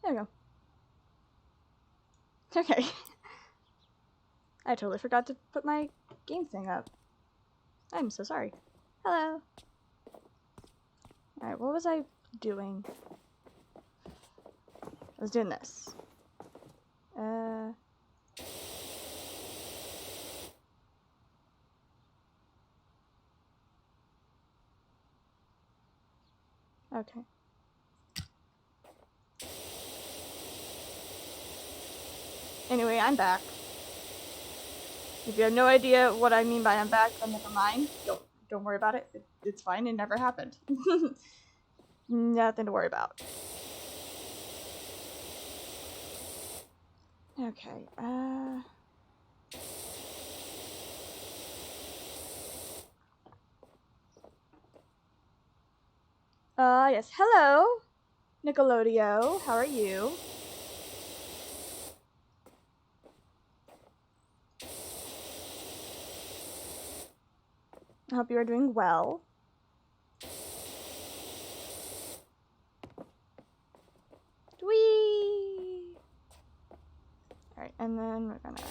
There we go. Okay. I totally forgot to put my game thing up. I'm so sorry. Hello. Alright, what was I doing? I was doing this. Okay. Anyway, I'm back. If you have no idea what I mean by I'm back, then never mind. Don't worry about it. It's fine. It never happened. Nothing to worry about. Okay. Yes. Hello, Nickelodeon. How are you? I hope you are doing well. Whee! Alright, and then we're gonna...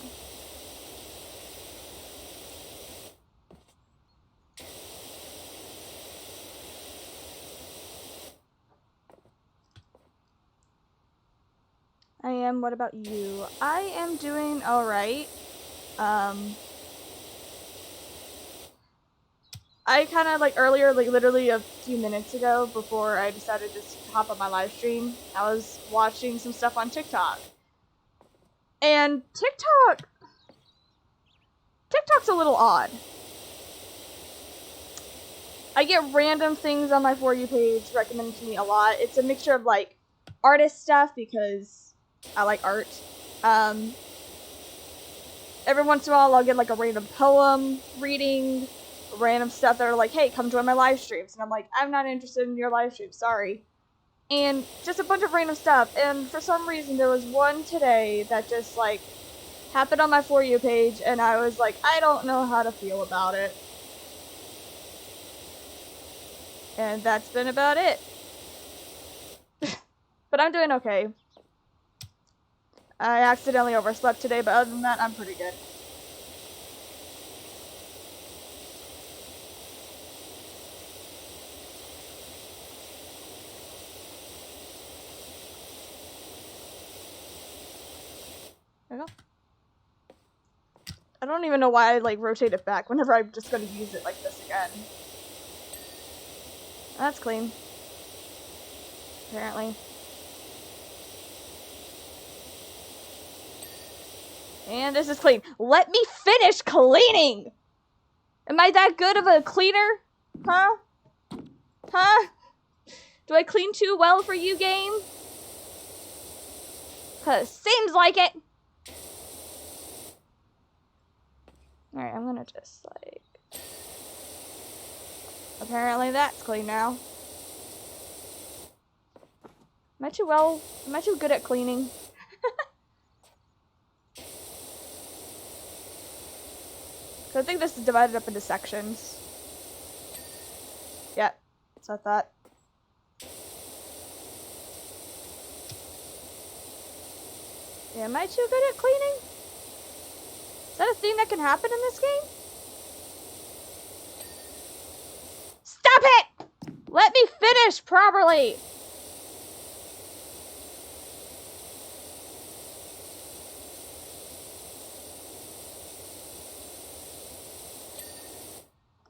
I am. What about you? I am doing alright. I kind of, like, earlier, like, literally a few minutes ago, before I decided to hop on my live stream, I was watching some stuff on TikTok. And TikTok's a little odd. I get random things on my For You page recommended to me a lot. It's a mixture of, like, artist stuff, because I like art. Every once in a while, I'll get, like, a random poem reading, random stuff that are like, hey, come join my live streams. And I'm like, I'm not interested in your live stream, sorry. And just a bunch of random stuff. And for some reason, there was one today that just, like, happened on my For You page, and I was like, I don't know how to feel about it. And that's been about it. But I'm doing okay. I accidentally overslept today, but other than that, I'm pretty good. There we go. I don't even know why I, like, rotate it back whenever I'm just gonna use it like this again. That's clean. Apparently. And this is clean. Let me finish cleaning! Am I that good of a cleaner? Huh? Huh? Do I clean too well for you, game? 'Cause seems like it! Alright, I'm gonna just, like... Apparently that's clean now. Am I too good at cleaning? So I think this is divided up into sections. Yeah, so I thought. Yeah, am I too good at cleaning? Is that a thing that can happen in this game? Stop it! Let me finish properly!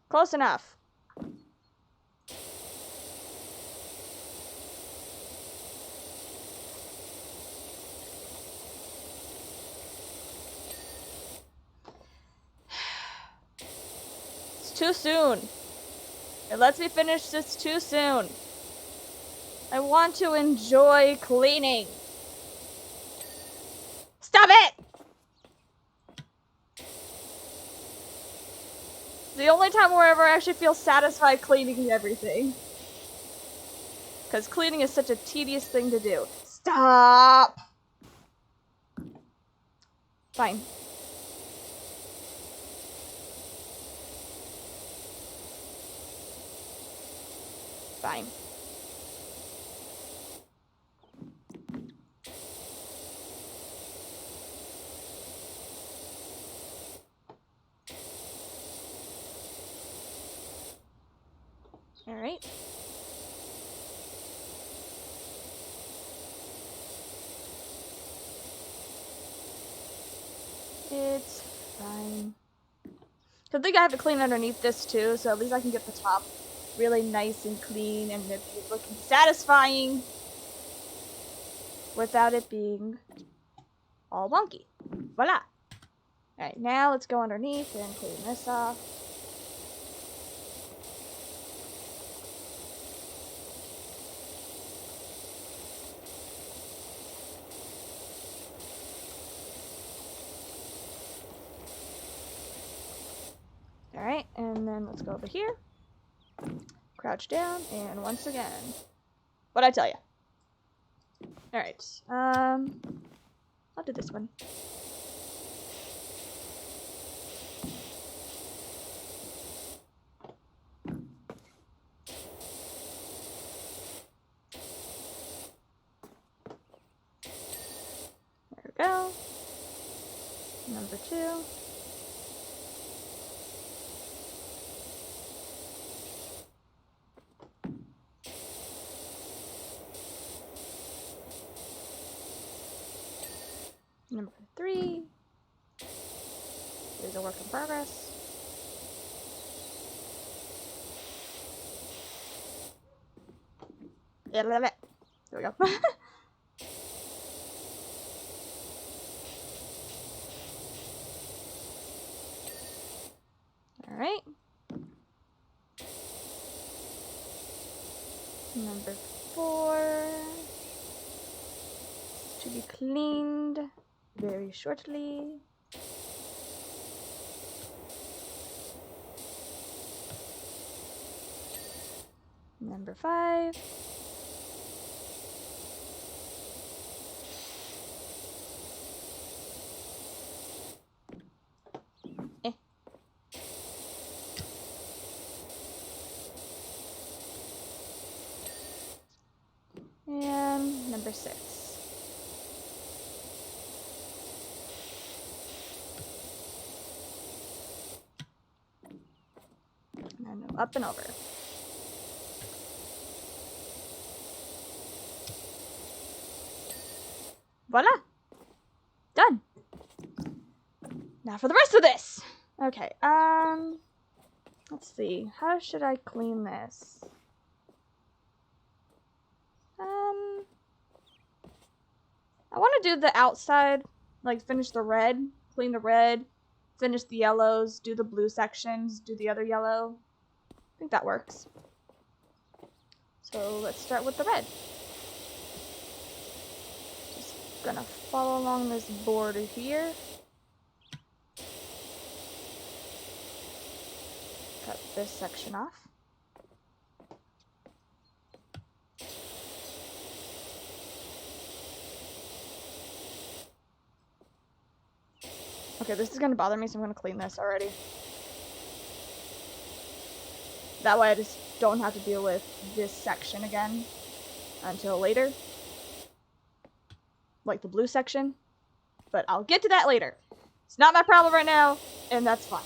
Close enough. It's too soon. It lets me finish this too soon. I want to enjoy cleaning. Stop it! The only time where I ever actually feel satisfied cleaning everything. Because cleaning is such a tedious thing to do. Stop! Fine. Fine. Alright. It's fine. I think I have to clean underneath this too, so at least I can get the top really nice and clean and it be looking satisfying without it being all wonky. Voila! Alright, now let's go underneath and clean this off. Alright, and then let's go over here. Crouch down, and once again. What'd I tell you? Alright, I'll do this one. There we go. Number 2. Number 3 is a work in progress. There we go. Alright. Number 4 to be cleaned very shortly. Number 5. And number 6. And up and over. Voila! Done! Now for the rest of this! Okay, let's see. How should I clean this? I want to do the outside, like finish the red, clean the red, finish the yellows, do the blue sections, do the other yellow. I think that works. So let's start with the red. Just gonna follow along this border here. Cut this section off. Okay, this is gonna bother me, so I'm gonna clean this already. That way I just don't have to deal with this section again until later. Like the blue section. But I'll get to that later. It's not my problem right now, and that's fine.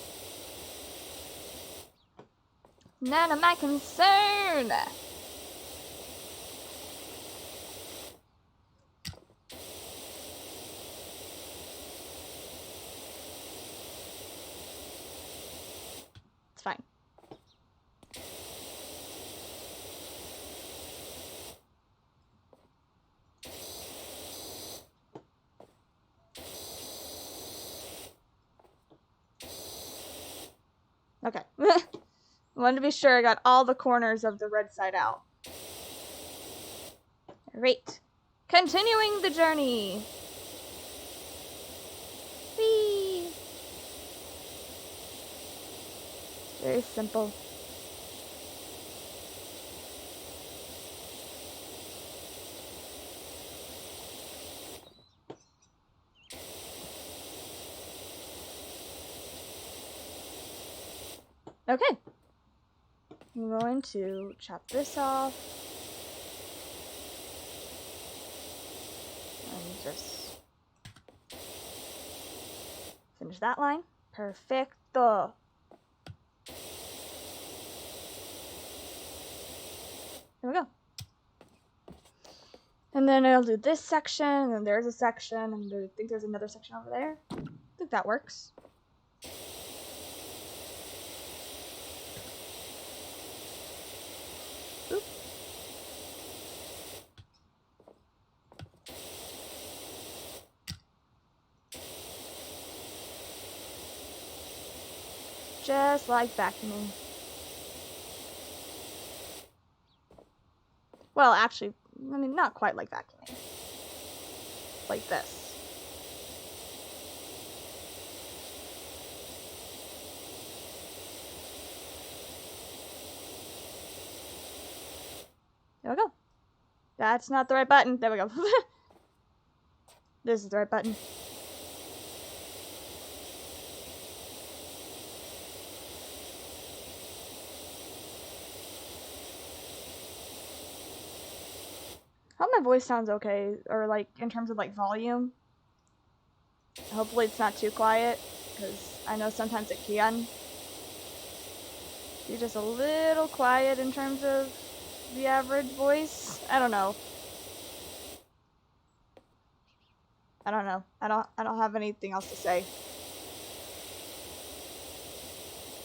None of my concern! It's fine. Okay. I wanted to be sure I got all the corners of the red side out. Great. Continuing the journey. Whee! Very simple. Okay. I'm going to chop this off. And just finish that line. Perfecto. There we go. And then I'll do this section, and then there's a section, and I think there's another section over there. I think that works. Oop. Just like vacuuming. Well, actually, I mean, not quite like vacuuming. Like this. There we go. That's not the right button. There we go. This is the right button. I hope my voice sounds okay, or like in terms of like volume. Hopefully it's not too quiet, because I know sometimes it can be just a little quiet in terms of the average voice. I don't know. I don't know. I don't have anything else to say.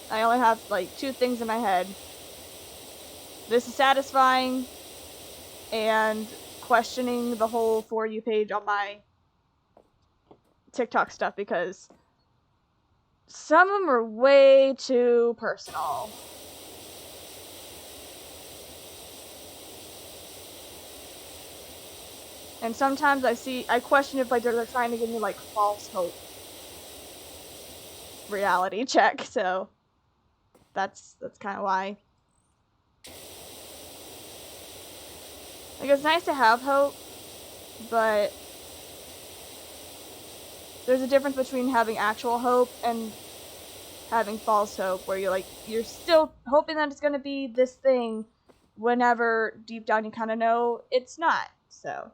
I only have like two things in my head. This is satisfying, and questioning the whole For You page on my TikTok stuff, because some of them are way too personal. And sometimes I question if like they're trying to give me like false hope reality check, so that's kind of why. Like, it's nice to have hope, but there's a difference between having actual hope and having false hope, where you're still hoping that it's gonna be this thing, whenever deep down you kind of know it's not. So.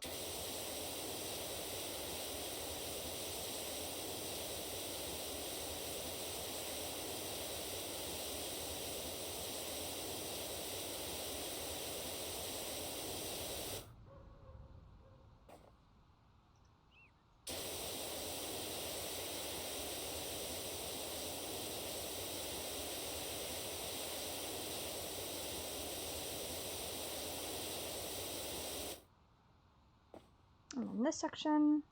And then this section.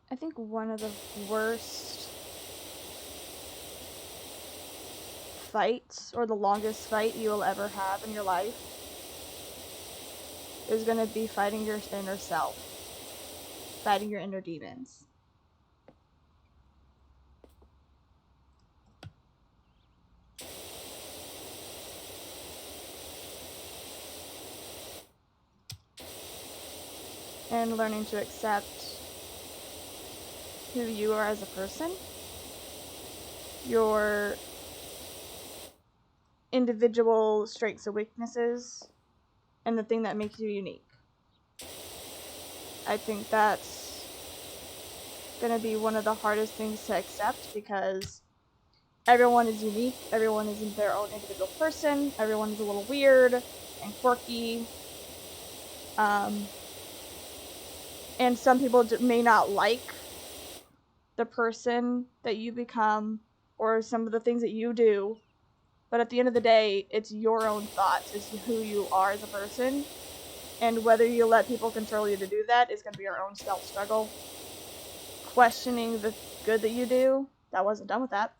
I think one of the worst fights, or the longest fight you will ever have in your life, is going to be fighting your inner self. Fighting your inner demons. And learning to accept who you are as a person. Your individual strengths and weaknesses. And the thing that makes you unique. I think that's gonna be one of the hardest things to accept, because everyone is unique, everyone is their own individual person, everyone is a little weird and quirky. And some people may not like the person that you become or some of the things that you do, but at the end of the day, it's your own thoughts, it's who you are as a person, and whether you let people control you to do that is going to be your own self-struggle. Questioning the good that you do, that wasn't done with that,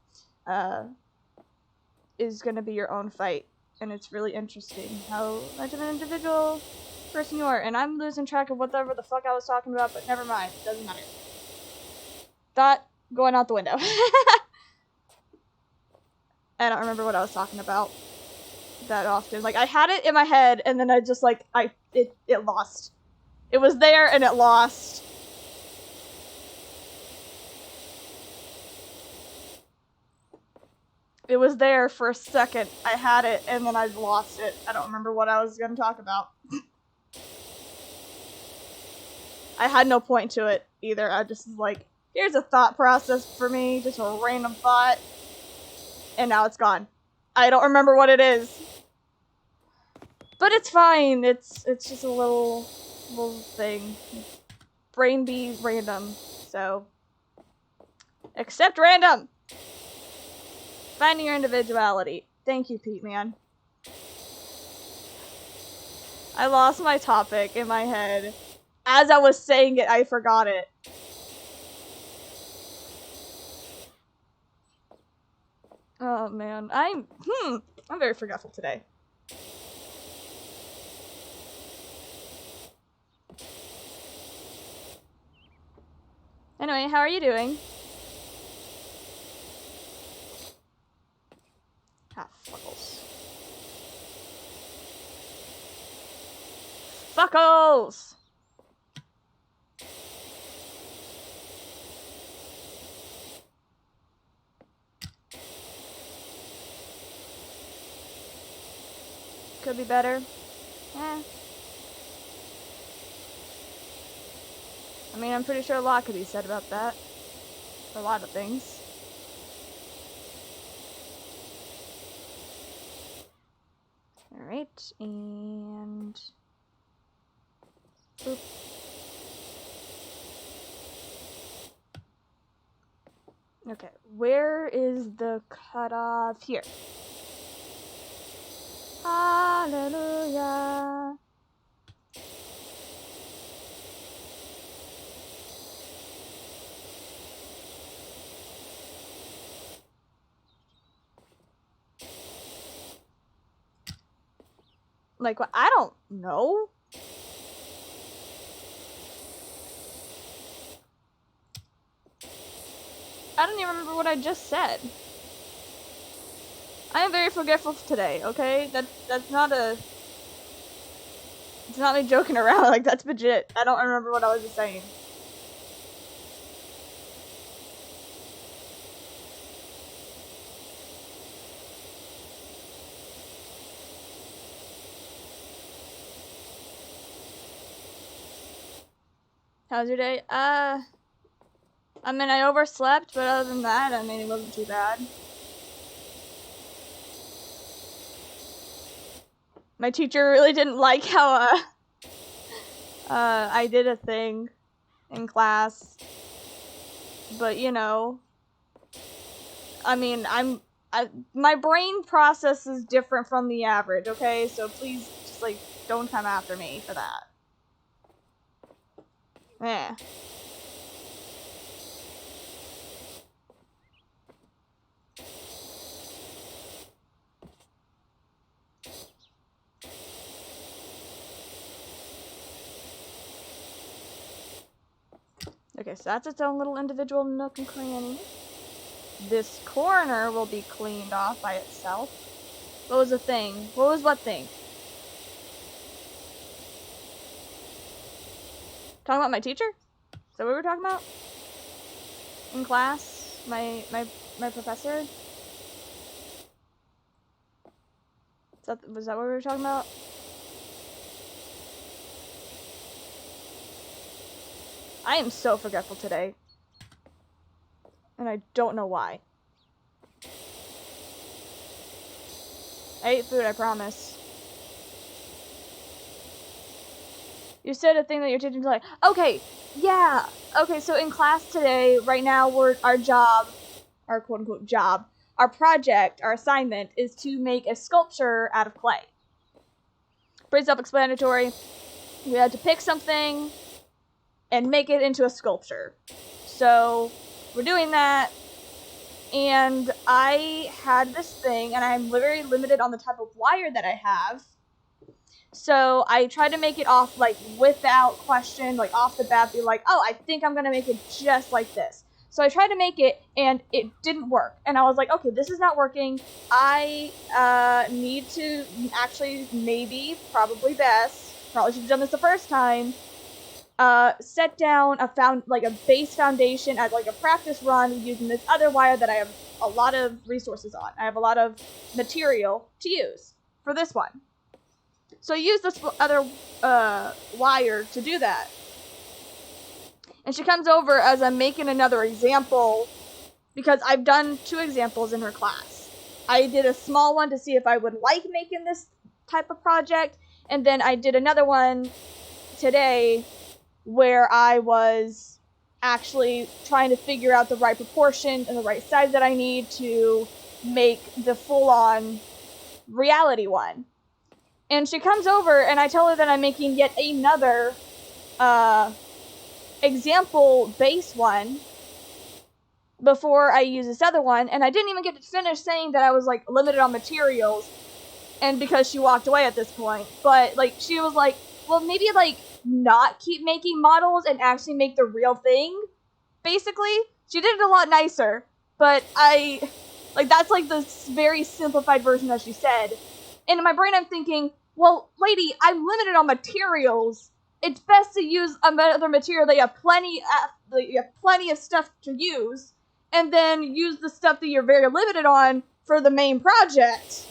is going to be your own fight, and it's really interesting how much of an individual person you are. And I'm losing track of whatever the fuck I was talking about, but never mind, it doesn't matter. Thought going out the window. I don't remember what I was talking about that often. Like, I had it in my head, and then I just, like, it lost. It was there, and it lost. It was there for a second. I had it, and then I lost it. I don't remember what I was going to talk about. I had no point to it, either. I just was like, here's a thought process for me, just a random thought, and now it's gone. I don't remember what it is. But it's fine. It's just a little thing. Brain be random, so accept random. Finding your individuality. Thank you, Pete, man. I lost my topic in my head. As I was saying it, I forgot it. Oh man, I'm very forgetful today. Anyway, how are you doing? Ah, fuckles. Fuckles! Could be better. Eh. I mean, I'm pretty sure a lot could be said about that. A lot of things. Alright, and... Boop. Okay, where is the cutoff? Here. Hallelujah. Like, what? I don't know. I don't even remember what I just said. I am very forgetful today, okay? That's not a... It's not me joking around, like, that's legit. I don't remember what I was just saying. How's your day? I mean, I overslept, but other than that, I mean, it wasn't too bad. My teacher really didn't like how, I did a thing in class. But, you know, I mean, my brain process is different from the average, okay? So please, just, like, don't come after me for that. Yeah. Okay, so that's its own little individual nook and cranny. This corner will be cleaned off by itself. What was the thing? What was what thing? Talking about my teacher? Is that what we were talking about? In class? My professor? Was that what we were talking about? I am so forgetful today. And I don't know why. I ate food, I promise. You said a thing that you're teaching like, okay, yeah. Okay, so in class today, right now, our job, our quote-unquote job, our project, our assignment is to make a sculpture out of clay. Pretty self-explanatory. We had to pick something and make it into a sculpture. So we're doing that, and I had this thing, and I'm very limited on the type of wire that I have. So I tried to make it off, like, without question, like, off the bat, be like, oh, I think I'm gonna make it just like this. So I tried to make it, and it didn't work. And I was like, okay, this is not working. I need to actually, maybe, probably best, probably should have done this the first time, set down a base foundation as like a practice run using this other wire that I have a lot of resources on. I have a lot of material to use for this one. So I use this other wire to do that. And she comes over as I'm making another example, because I've done 2 examples in her class. I did a small one to see if I would like making this type of project, and then I did another one today where I was actually trying to figure out the right proportion and the right size that I need to make the full-on reality one. And she comes over, and I tell her that I'm making yet another example base one before I use this other one, and I didn't even get to finish saying that I was, like, limited on materials, and because she walked away at this point. But, like, she was like, well, maybe, like, not keep making models and actually make the real thing, basically. She did it a lot nicer, but that's, like, the very simplified version that she said. And in my brain, I'm thinking, well, lady, I'm limited on materials. It's best to use another material that you have plenty of stuff to use, and then use the stuff that you're very limited on for the main project.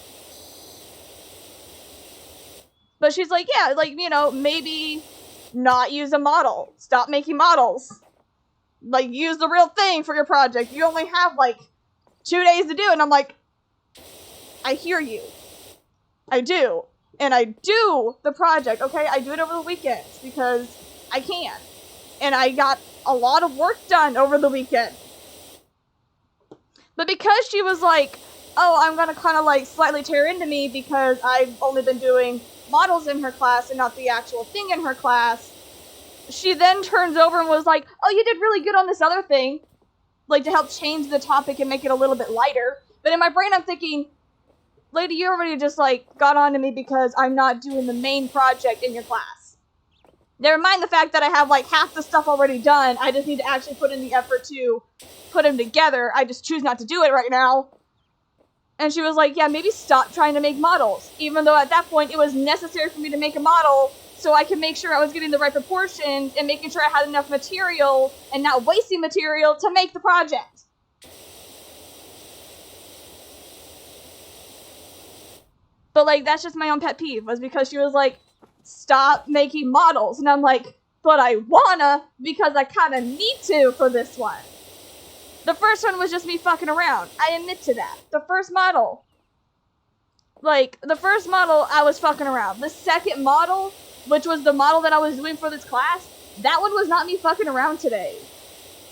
But she's like, yeah, like, you know, maybe not use a model. Stop making models. Like, use the real thing for your project. You only have, like, 2 days to do it. And I'm like, I hear you. I do. And I do the project, okay? I do it over the weekends because I can. And I got a lot of work done over the weekend. But because she was like, oh, I'm gonna kind of like slightly tear into me because I've only been doing models in her class and not the actual thing in her class, she then turns over and was like, oh, you did really good on this other thing. Like, to help change the topic and make it a little bit lighter. But in my brain, I'm thinking, lady, you already just, like, got on to me because I'm not doing the main project in your class. Never mind the fact that I have, like, half the stuff already done. I just need to actually put in the effort to put them together. I just choose not to do it right now. And she was like, yeah, maybe stop trying to make models. Even though at that point, it was necessary for me to make a model so I could make sure I was getting the right proportions and making sure I had enough material and not wasting material to make the project. But, like, that's just my own pet peeve, was because she was like, stop making models. And I'm like, but I wanna, because I kind of need to for this one. The first one was just me fucking around. I admit to that. The first model, I was fucking around. The second model, which was the model that I was doing for this class, that one was not me fucking around today.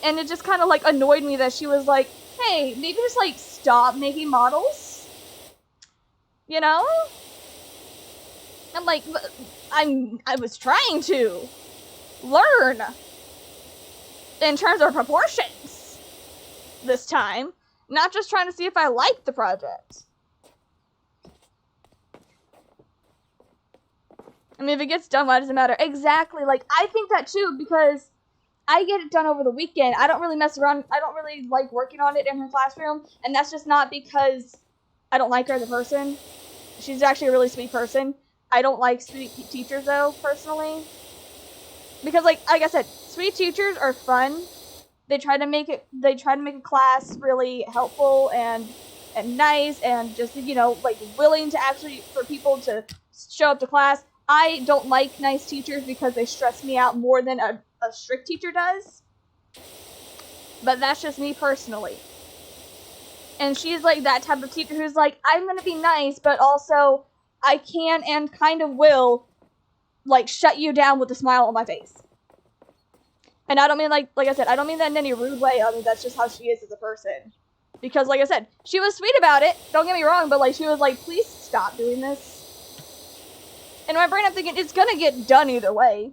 And it just kind of, like, annoyed me that she was like, hey, maybe just, like, stop making models? You know? I'm like, I was trying to learn in terms of proportions this time, not just trying to see if I liked the project. I mean, if it gets done, why does it matter? Exactly, like, I think that too, because I get it done over the weekend. I don't really mess around. I don't really like working on it in her classroom. And that's just not because I don't like her as a person. She's actually a really sweet person. I don't like sweet teachers, though, personally. Because, like I said, sweet teachers are fun. They try to make a class really helpful and nice and just, like willing to actually, for people to show up to class. I don't like nice teachers because they stress me out more than a strict teacher does. But that's just me personally. And she's like that type of teacher who's like, I'm gonna be nice, but also I can and kind of will, like, shut you down with a smile on my face. And I don't mean, like I said, I don't mean that in any rude way. I mean, that's just how she is as a person. Because, like I said, she was sweet about it. Don't get me wrong, but, like, she was like, please stop doing this. And in my brain, I'm thinking, it's gonna get done either way.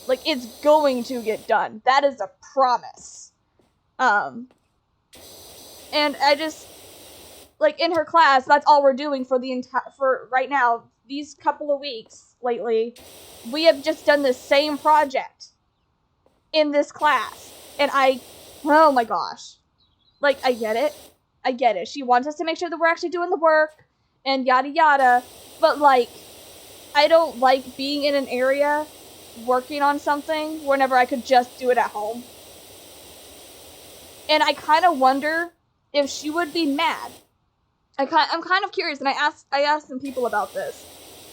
Like, it's going to get done. That is a promise. And I just, like, in her class, that's all we're doing for right now, these couple of weeks lately. We have just done the same project in this class. And oh my gosh. Like, I get it. She wants us to make sure that we're actually doing the work and yada yada. But, like, I don't like being in an area working on something whenever I could just do it at home. And I kind of wonder if she would be mad. I'm kind of curious, and I asked some people about this.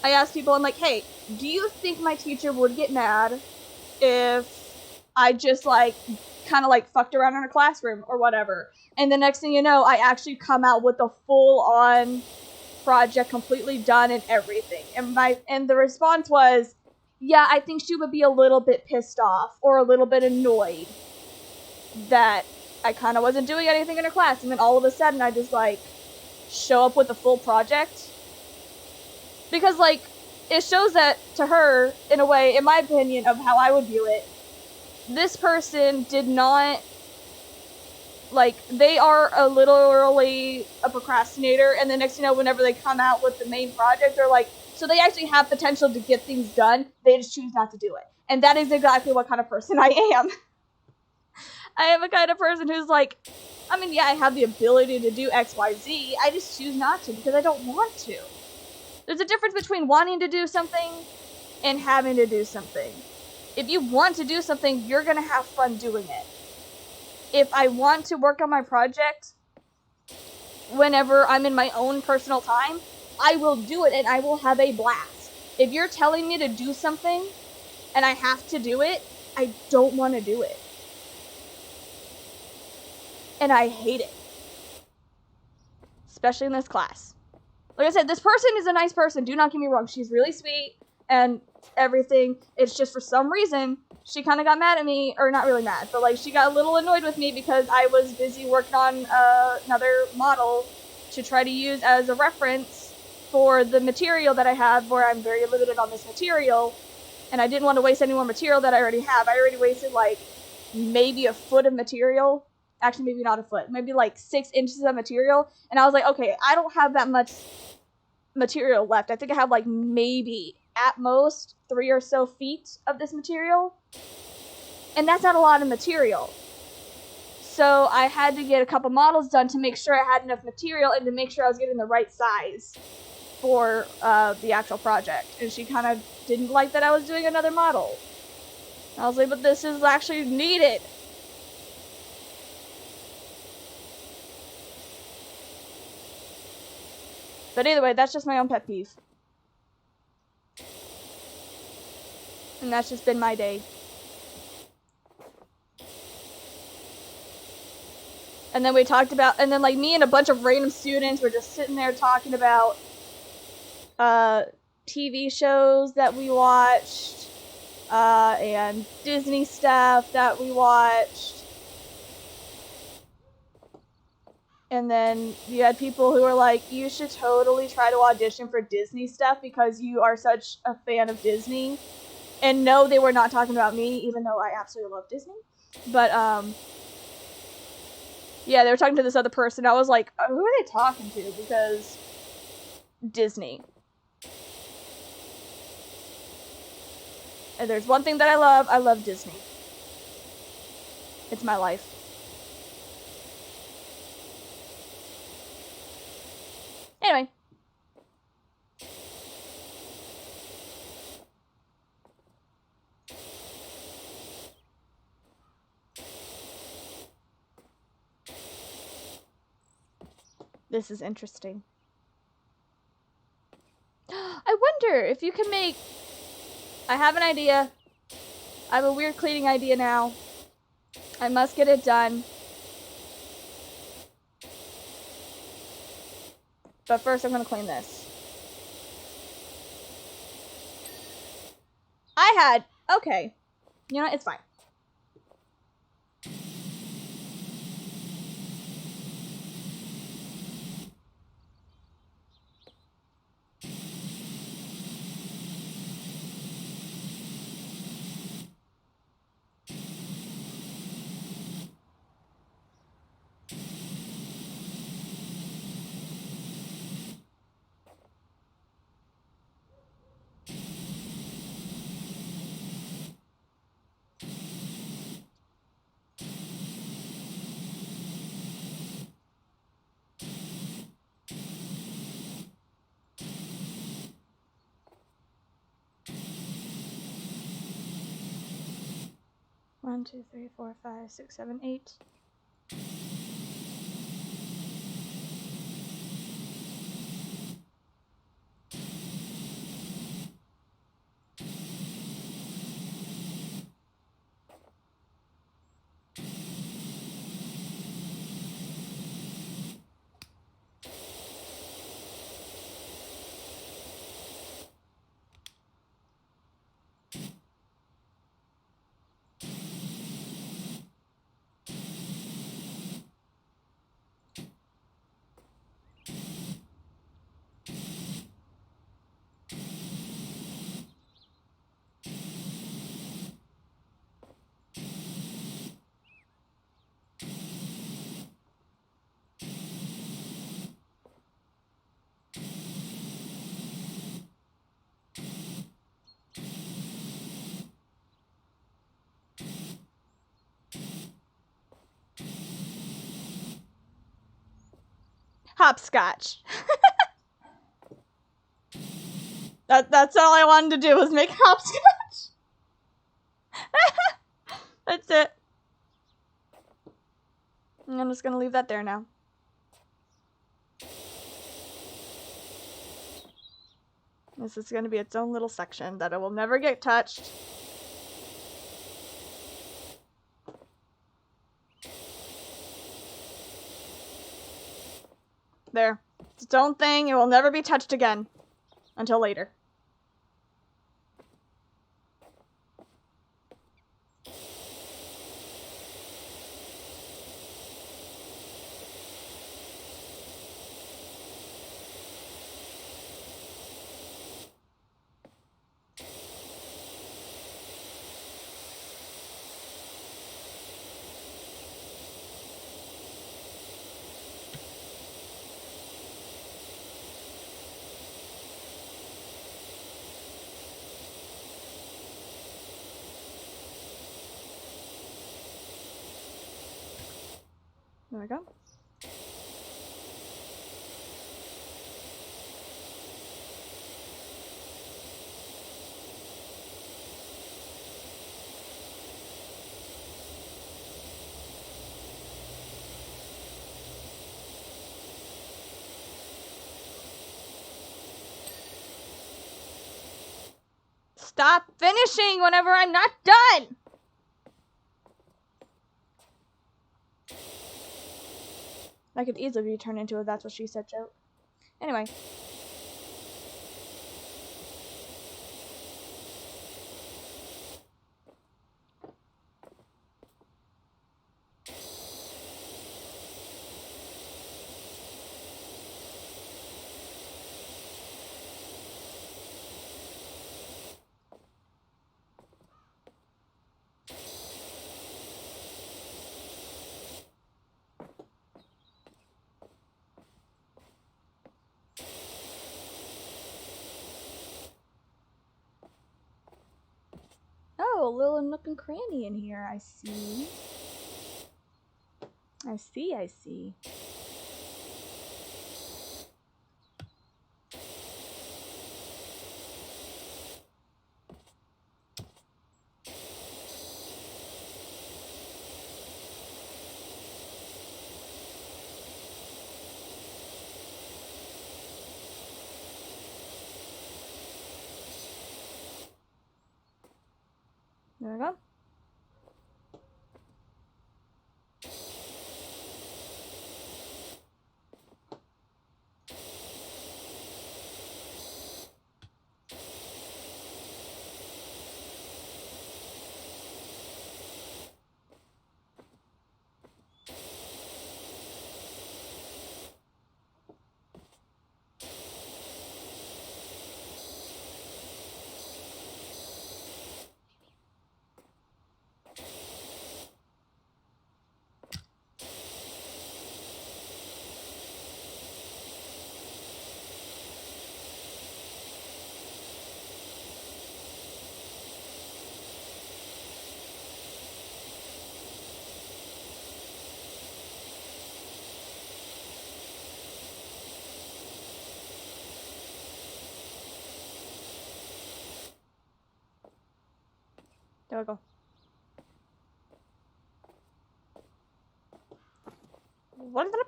I asked people, I'm like, hey, do you think my teacher would get mad if I just, like, kind of, like, fucked around in her classroom or whatever? And the next thing you know, I actually come out with a full-on project completely done and everything. And the response was, yeah, I think she would be a little bit pissed off or a little bit annoyed that I kind of wasn't doing anything in her class. And then all of a sudden, I just, like, show up with a full project. Because, like, it shows that to her, in a way, in my opinion, of how I would view it, this person did not, like, they are literally a procrastinator, and the next thing you know, whenever they come out with the main project, they're like, so they actually have potential to get things done, they just choose not to do it. And that is exactly what kind of person I am. I am a kind of person who's like, I mean, yeah, I have the ability to do X, Y, Z, I just choose not to because I don't want to. There's a difference between wanting to do something and having to do something. If you want to do something, you're going to have fun doing it. If I want to work on my project whenever I'm in my own personal time, I will do it and I will have a blast. If you're telling me to do something and I have to do it, I don't want to do it. And I hate it. Especially in this class. Like I said, this person is a nice person. Do not get me wrong. She's really sweet and everything. It's just for some reason, she kind of got mad at me. Or not really mad, but like she got a little annoyed with me because I was busy working on another model to try to use as a reference for the material that I have, where I'm very limited on this material. And I didn't want to waste any more material that I already have. I already wasted like maybe a foot of material. Actually, maybe not a foot. Maybe like 6 inches of material. And I was like, okay, I don't have that much material left. I think I have like maybe at most 3 or so feet of this material. And that's not a lot of material. So I had to get a couple models done to make sure I had enough material and to make sure I was getting the right size for the actual project. And she kind of didn't like that I was doing another model. I was like, but this is actually needed. But either way, that's just my own pet peeve. And that's just been my day. And then we talked about, and then like me and a bunch of random students were just sitting there talking about TV shows that we watched, and Disney stuff that we watched. And then you had people who were like, you should totally try to audition for Disney stuff because you are such a fan of Disney. And no, they were not talking about me, even though I absolutely love Disney. But, yeah, they were talking to this other person. I was like, who are they talking to? Because Disney. And there's one thing that I love Disney. It's my life. Anyway. This is interesting. I wonder if you can make... I have an idea. I have a weird cleaning idea now. I must get it done. But first I'm gonna clean this. Okay. You know what? It's fine. One, two, three, four, 5, 6, 7, 8. Hopscotch. That's all I wanted to do was make hopscotch. That's it. And I'm just gonna leave that there now. This is gonna be its own little section that it will never get touched. There. It's its own thing. It will never be touched again. Until later. There we go. Stop finishing whenever I'm not done! That could easily be turned into a "that's what she said" joke. Anyway. Oh, a little nook and cranny in here, I see. I see, I see. There we go. There we go. What is that?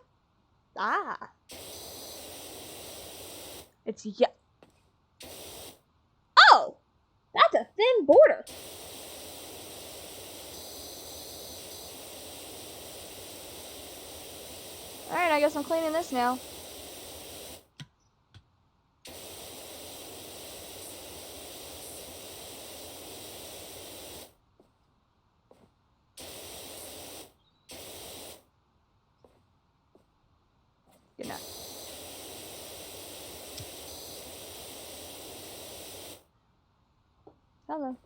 Ah. It's Oh! That's a thin border. Alright, I guess I'm cleaning this now. Good night. Hello.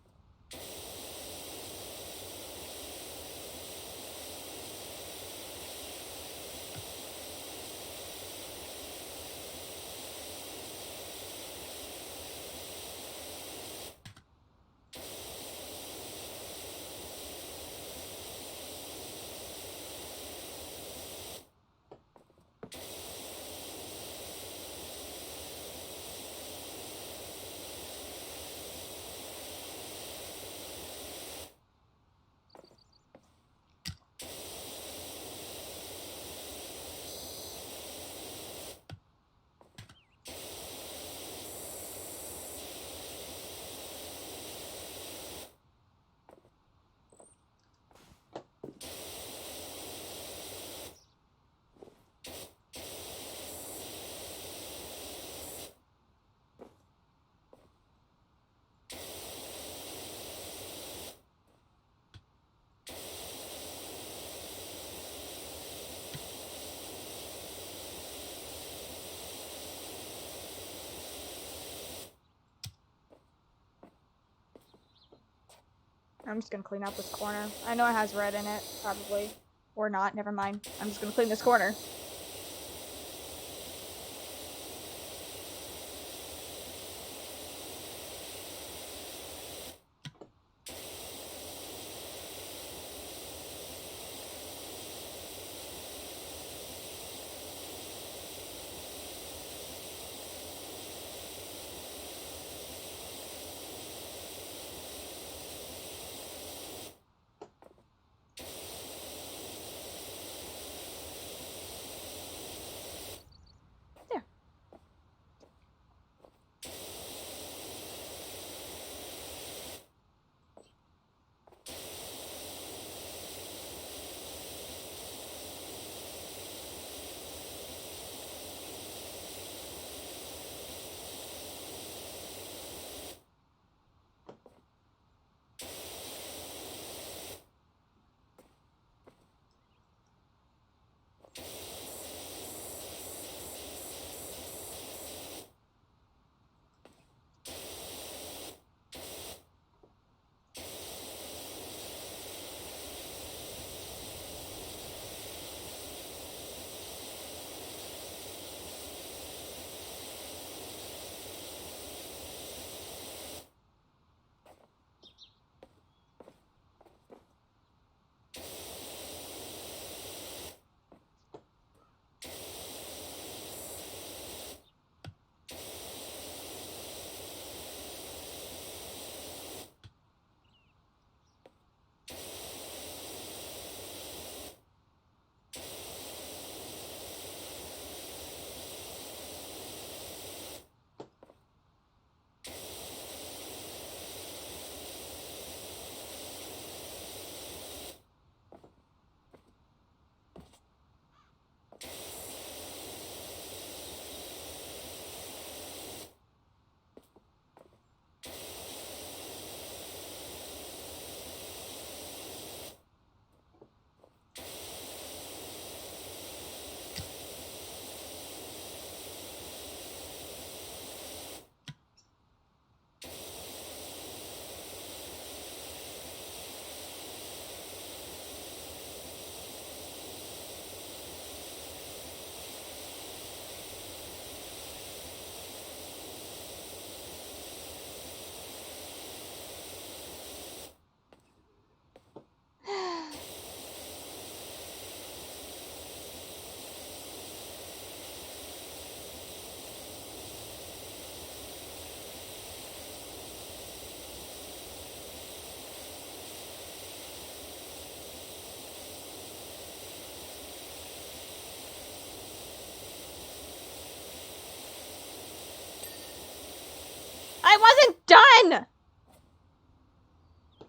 I'm just gonna clean out this corner. I know it has red in it, probably. Or not, never mind. I'm just gonna clean this corner.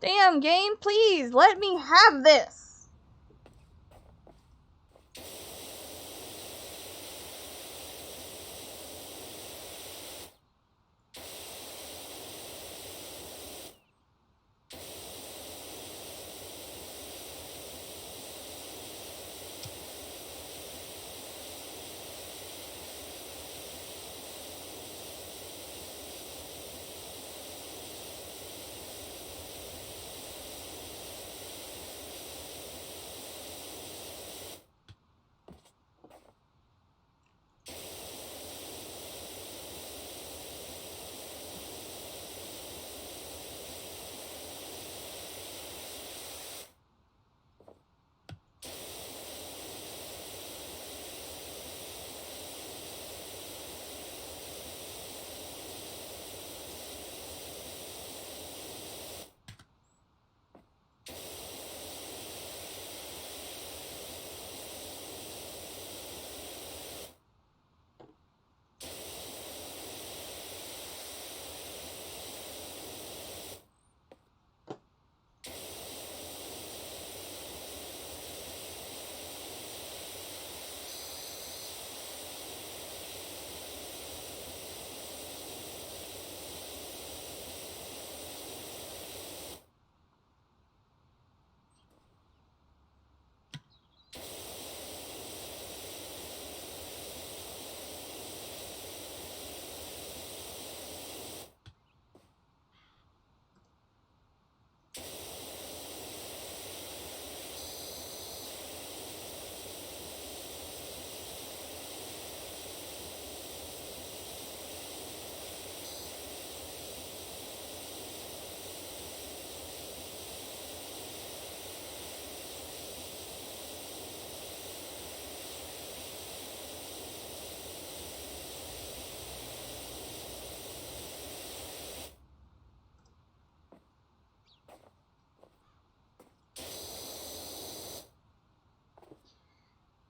Damn, game, please, let me have this!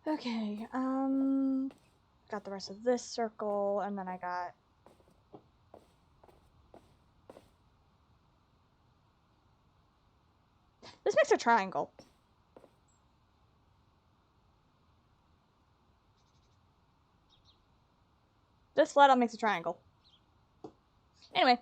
Okay, got the rest of this circle, and then I got... This makes a triangle. This flat out makes a triangle. Anyway.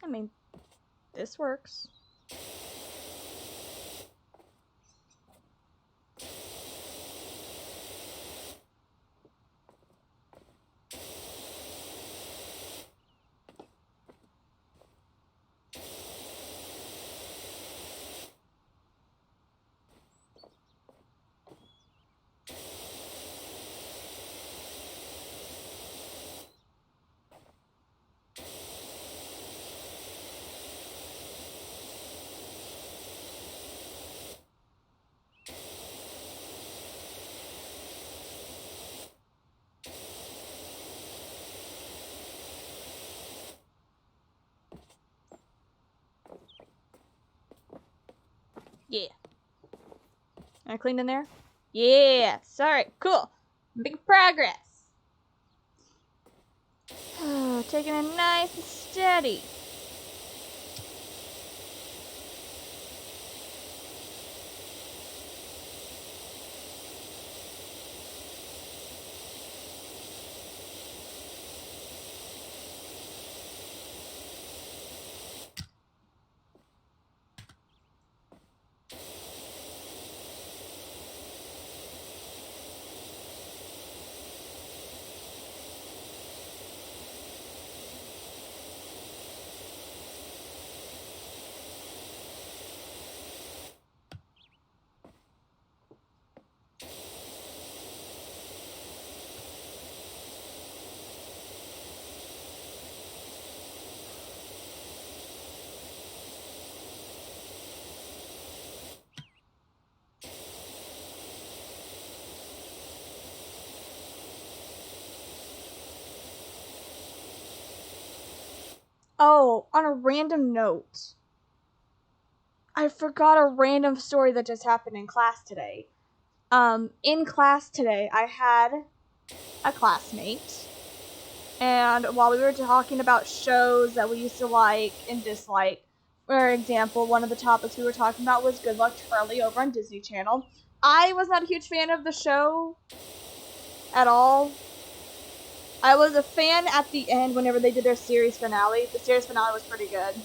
I mean, this works. Yeah. I cleaned in there? Yeah. Sorry. Cool. Big progress. Taking it nice and steady. Oh, on a random note, I forgot a random story that just happened in class today. In class today, I had a classmate, and while we were talking about shows that we used to like and dislike, for example, one of the topics we were talking about was Good Luck Charlie over on Disney Channel. I was not a huge fan of the show at all. I was a fan at the end whenever they did their series finale. The series finale was pretty good.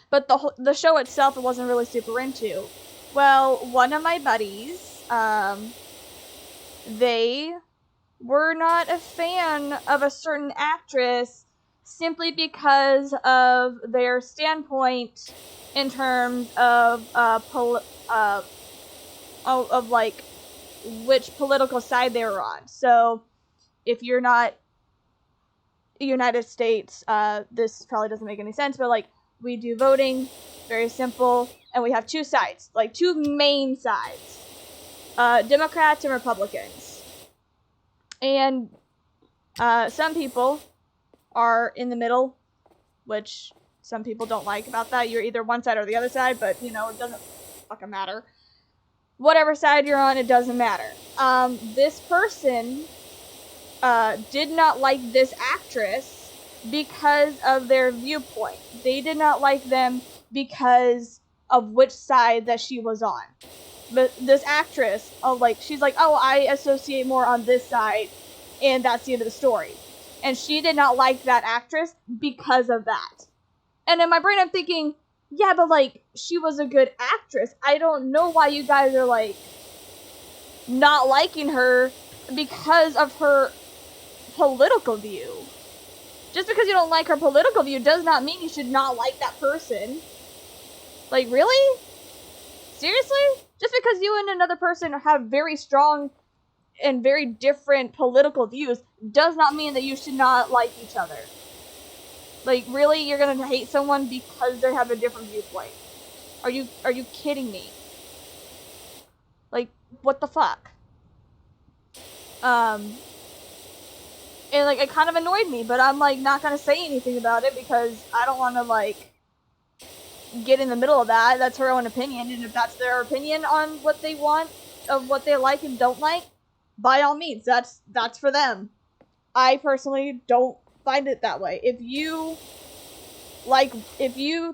But the show itself I wasn't really super into. Well, one of my buddies, they were not a fan of a certain actress simply because of their standpoint in terms of like which political side they were on. So if you're not United States, this probably doesn't make any sense, but like we do voting, very simple, and we have two sides, like two main sides, Democrats and Republicans. And some people are in the middle, which some people don't like about that. You're either one side or the other side, but you know, it doesn't fucking matter. Whatever side you're on, it doesn't matter. This person did not like this actress because of their viewpoint. They did not like them because of which side that she was on. But this actress, she's like, oh, I associate more on this side, and that's the end of the story. And she did not like that actress because of that. And in my brain, I'm thinking, yeah, but like, she was a good actress. I don't know why you guys are like not liking her because of her political view. Just because you don't like her political view does not mean you should not like that person. Like, really? Seriously? Just because you and another person have very strong and very different political views does not mean that you should not like each other. Like, really? You're gonna hate someone because they have a different viewpoint? Are you kidding me? Like, what the fuck? And like, it kind of annoyed me, but I'm like not gonna say anything about it because I don't want to like get in the middle of that. That's her own opinion, and if that's their opinion on what they want, of what they like and don't like, by all means, that's for them. I personally don't find it that way. If you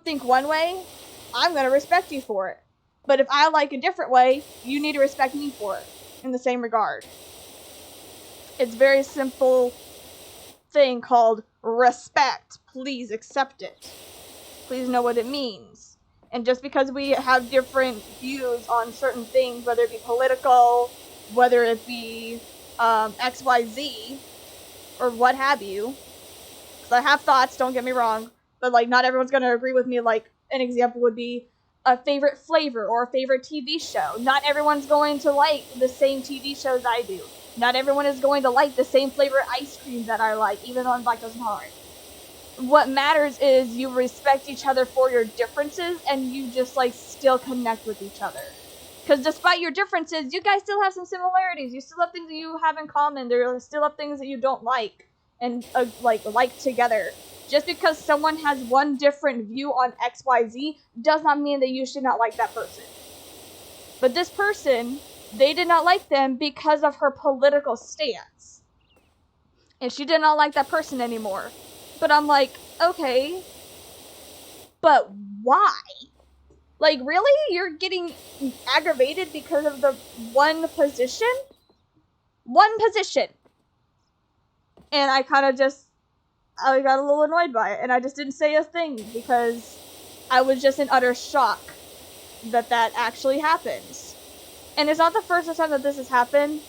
think one way, I'm gonna respect you for it. But if I like a different way, you need to respect me for it in the same regard. It's very simple thing called respect. Please accept it. Please know what it means. And just because we have different views on certain things, whether it be political, whether it be XYZ, or what have you, because I have thoughts, don't get me wrong, but like not everyone's going to agree with me. Like an example would be a favorite flavor or a favorite TV show. Not everyone's going to like the same TV shows I do. Not everyone is going to like the same flavor ice cream that I like, even though I'm lactose intolerant. What matters is you respect each other for your differences, and you just like still connect with each other. Because despite your differences, you guys still have some similarities. You still have things that you have in common. There are still have things that you don't like and like together. Just because someone has one different view on XYZ does not mean that you should not like that person. But this person, they did not like them because of her political stance. And she did not like that person anymore. But I'm like, okay, but why? Like, really? You're getting aggravated because of the one position? One position. And I kind of just, I got a little annoyed by it. And I just didn't say a thing because I was just in utter shock that that actually happens. And it's not the first time that this has happened,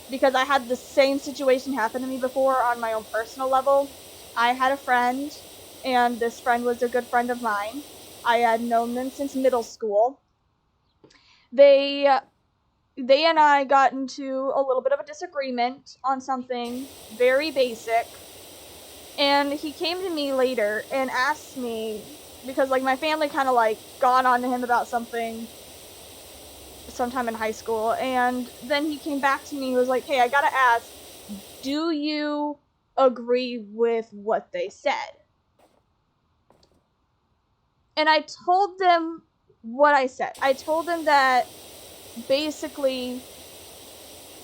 because I had the same situation happen to me before on my own personal level. I had a friend, and this friend was a good friend of mine. I had known them since middle school. They and I got into a little bit of a disagreement on something very basic. And he came to me later and asked me, because like my family kind of like got on to him about something sometime in high school, and then he came back to me and was like, hey, I gotta ask, do you agree with what they said? And I told them what I said. I told them that basically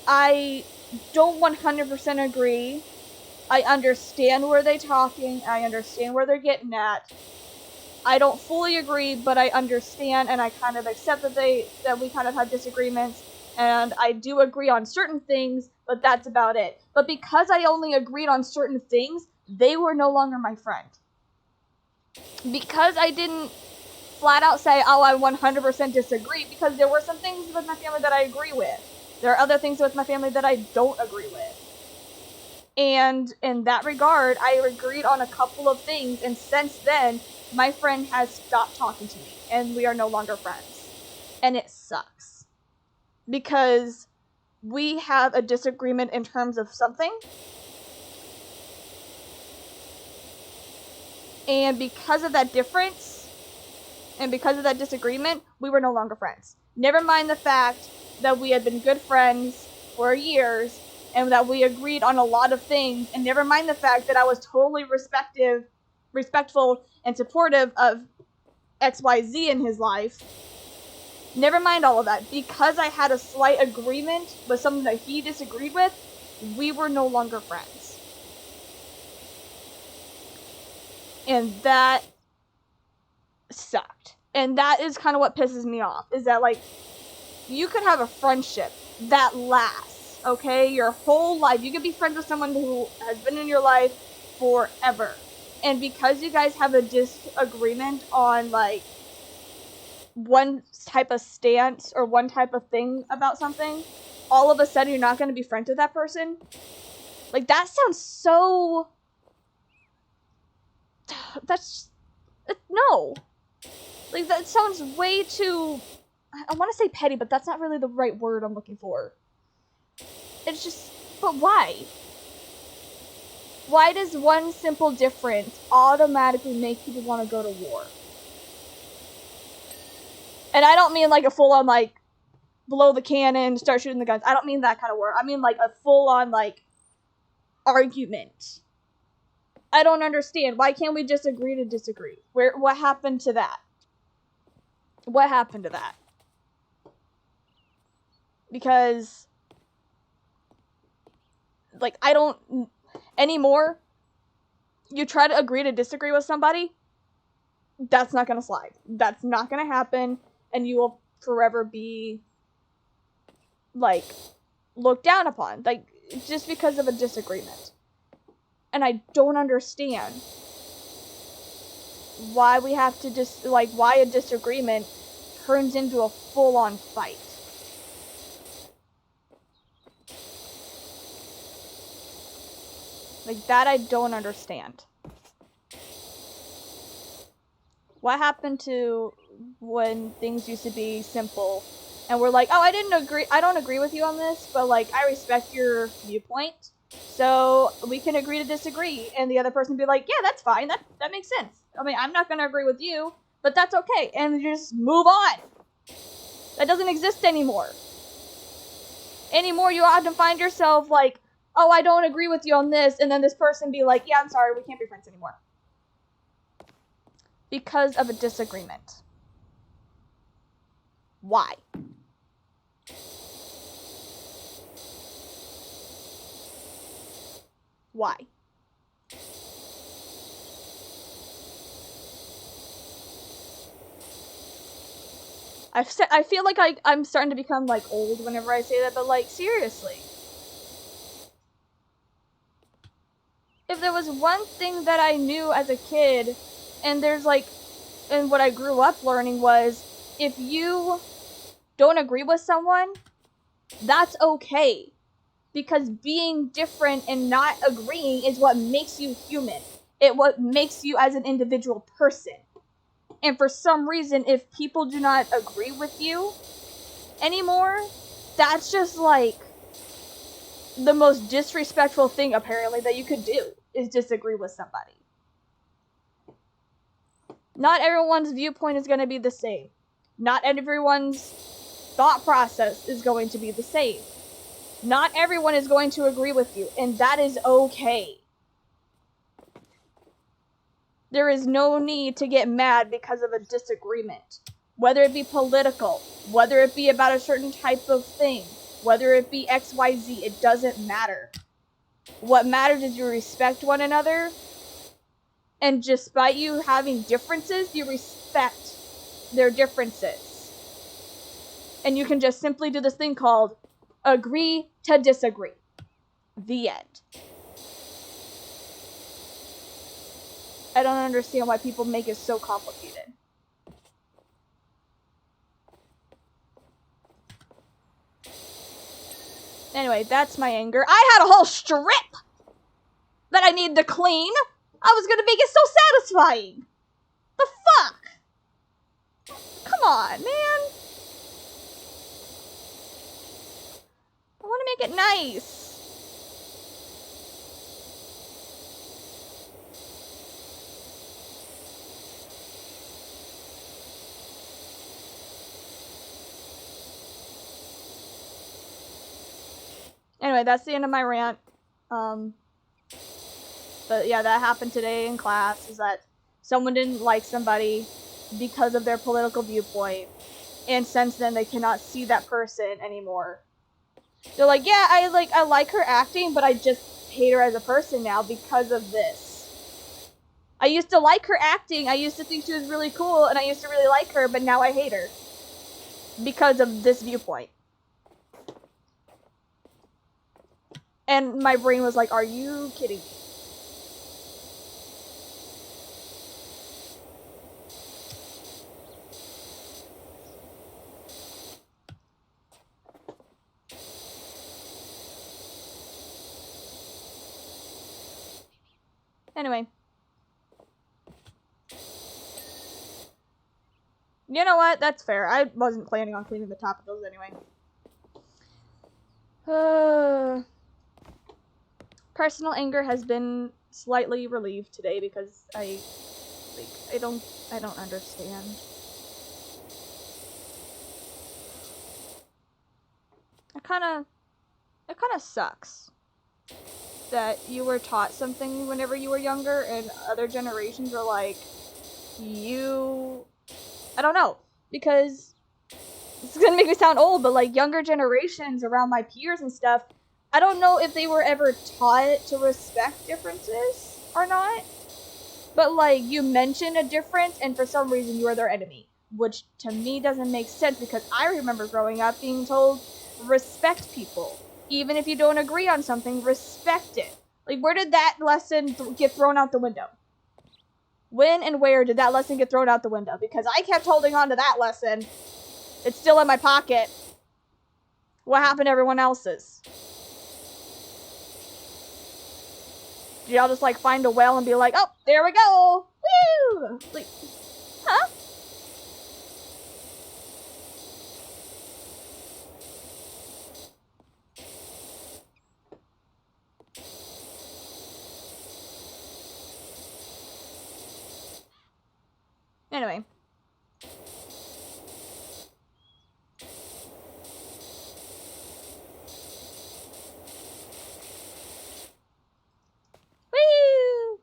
I don't 100% agree. I understand where they're talking. I understand where they're getting at. I don't fully agree, but I understand, and I kind of accept that we kind of have disagreements, and I do agree on certain things, but that's about it. But because I only agreed on certain things, they were no longer my friend. Because I didn't flat out say, oh, I 100% disagree, because there were some things with my family that I agree with. There are other things with my family that I don't agree with. And in that regard, I agreed on a couple of things, and since then, my friend has stopped talking to me, and we are no longer friends. And it sucks. Because we have a disagreement in terms of something, and because of that difference, and because of that disagreement, we were no longer friends. Never mind the fact that we had been good friends for years, and that we agreed on a lot of things, and never mind the fact that I was totally respectful and supportive of XYZ in his life. Never mind all of that. Because I had a slight agreement with something that he disagreed with, we were no longer friends. And that sucked. And that is kind of what pisses me off, is that, like, you could have a friendship that lasts, okay, your whole life. You could be friends with someone who has been in your life forever. And because you guys have a disagreement on, like, one type of stance or one type of thing about something, all of a sudden you're not going to be friends with that person. Like, that sounds so... No. Like, that sounds way too... I want to say petty, but that's not really the right word I'm looking for. It's just... But why? Why does one simple difference automatically make people want to go to war? And I don't mean like a full-on, like, blow the cannon, start shooting the guns. I don't mean that kind of war. I mean like a full-on, like, argument. I don't understand. Why can't we just agree to disagree? What happened to that? What happened to that? Because, like, I don't... Anymore, you try to agree to disagree with somebody, that's not gonna slide. That's not gonna happen, and you will forever be, like, looked down upon. Like, just because of a disagreement. And I don't understand why we have to just, like, why a disagreement turns into a full-on fight. Like, that I don't understand. What happened to when things used to be simple, and we're like, oh, I don't agree with you on this, but, like, I respect your viewpoint, so we can agree to disagree, and the other person be like, yeah, that's fine, that makes sense. I mean, I'm not gonna agree with you, but that's okay, and you just move on. That doesn't exist anymore. Anymore, you often find yourself like, oh, I don't agree with you on this, and then this person be like, yeah, I'm sorry, we can't be friends anymore. because of a disagreement. Why? Why? I feel like I'm starting to become, like, old whenever I say that, but, like, seriously. If there was one thing that I knew as a kid, and there's, like, and what I grew up learning was, if you don't agree with someone, that's okay. Because being different and not agreeing is what makes you human. It what makes you as an individual person. And for some reason, if people do not agree with you anymore, that's just like the most disrespectful thing apparently that you could do, is disagree with somebody. Not everyone's viewpoint is going to be the same. Not everyone's thought process is going to be the same. Not everyone is going to agree with you, and that is okay. There is no need to get mad because of a disagreement. Whether it be political, whether it be about a certain type of thing, whether it be XYZ, it doesn't matter. What matters is you respect one another, and despite you having differences, you respect their differences. And you can just simply do this thing called agree to disagree. The end. I don't understand why people make it so complicated. Anyway, that's my anger. I had a whole strip that I needed to clean. I was gonna make it so satisfying. The fuck? Come on, man. I want to make it nice. Anyway, that's the end of my rant. But yeah, that happened today in class, is that someone didn't like somebody because of their political viewpoint, and since then they cannot see that person anymore. They're like, yeah, I like her acting, but I just hate her as a person now because of this. I used to like her acting, I used to think she was really cool, and I used to really like her, but now I hate her because of this viewpoint. And my brain was like, are you kidding me? Anyway. You know what? That's fair. I wasn't planning on cleaning the top of those anyway. Personal anger has been slightly relieved today because I don't understand. It kinda sucks that you were taught something whenever you were younger and other generations are like, I don't know, because it's gonna make me sound old, but like younger generations around my peers and stuff, I don't know if they were ever taught to respect differences or not. But like, you mention a difference and for some reason you are their enemy. Which to me doesn't make sense because I remember growing up being told, respect people. Even if you don't agree on something, respect it. Like, where did that lesson get thrown out the window? When and where did that lesson get thrown out the window? Because I kept holding on to that lesson. It's still in my pocket. What happened to everyone else's? Did y'all just like find a well and be like, oh, there we go. Woo! Like, huh? Anyway. Woo!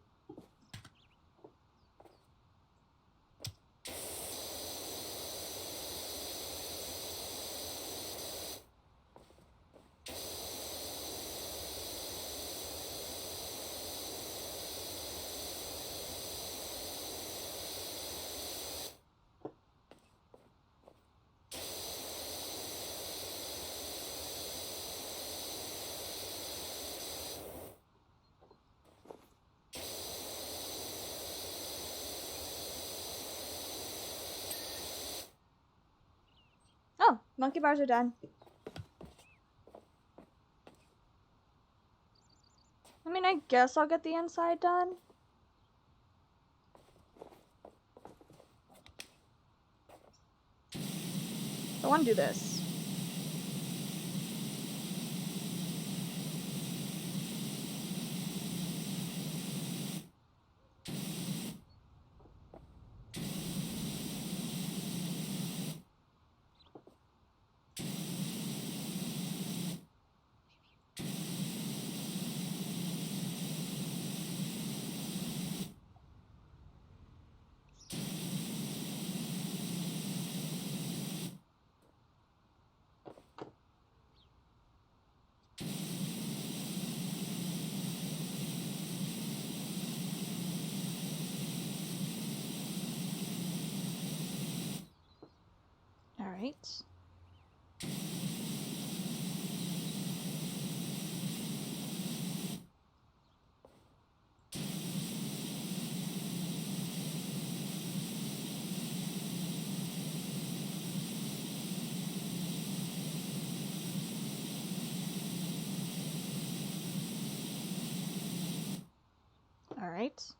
Monkey bars are done. I mean, I guess I'll get the inside done. I want to do this. All right. All right.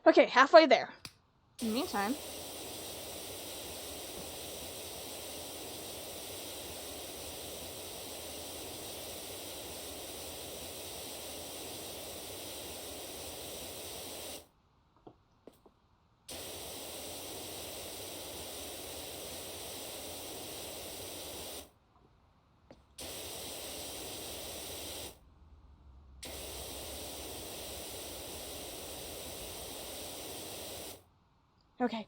Okay, halfway there. In the meantime, okay.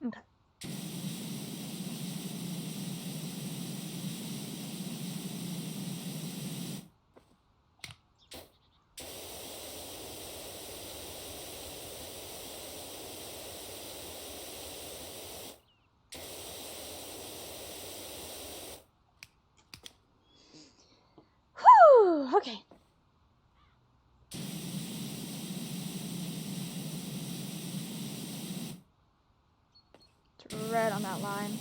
Okay. Whew, okay. It's right on that line.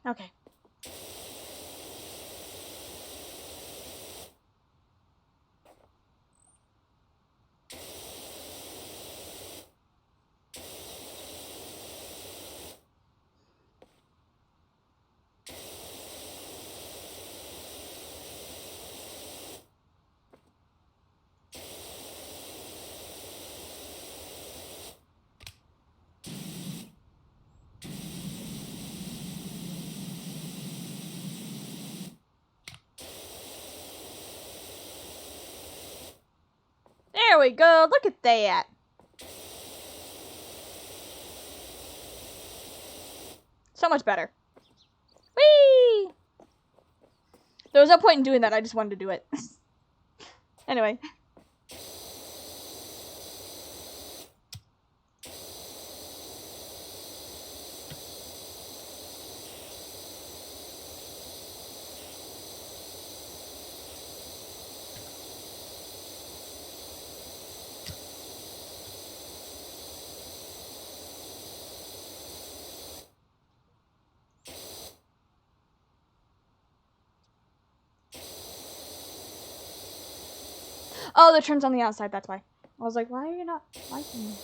Okay. There we go. Look at that. So much better. Whee! There was no point in doing that. I just wanted to do it. Anyway. Oh, the trim's on the outside, that's why. I was like, why are you not liking me?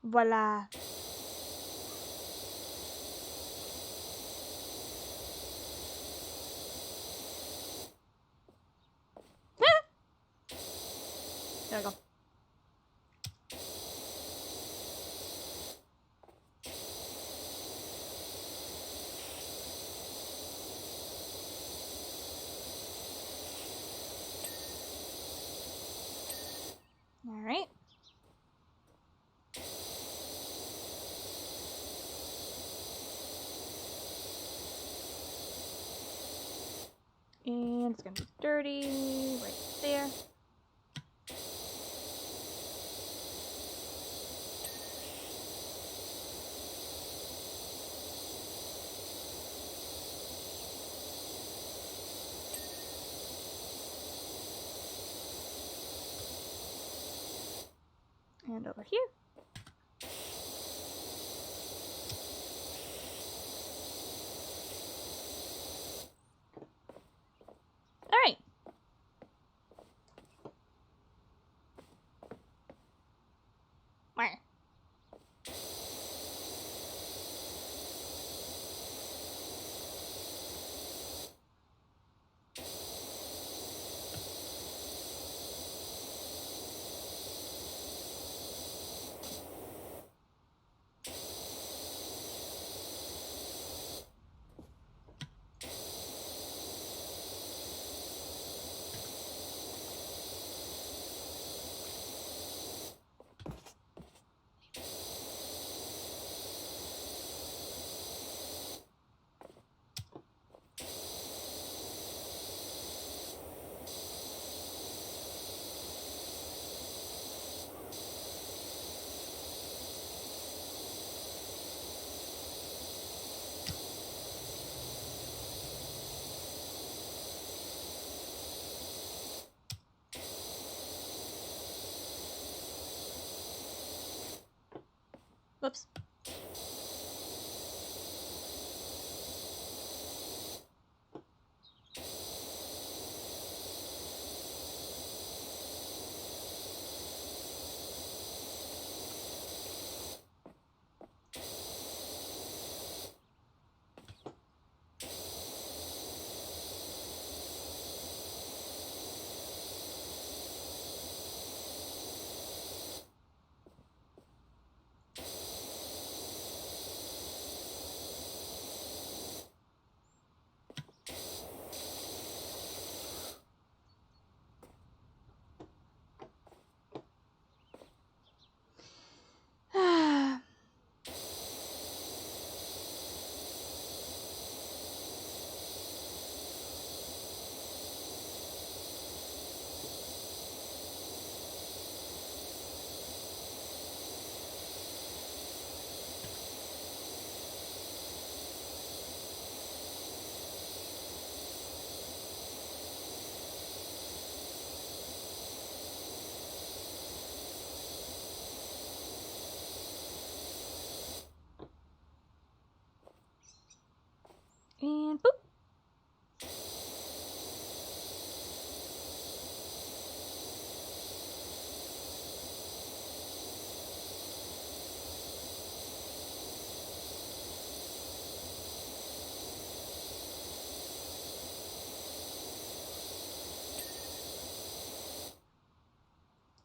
Voila. There we go. All right. And it's gonna be dirty right there. And over here. All right. Where? Whoops.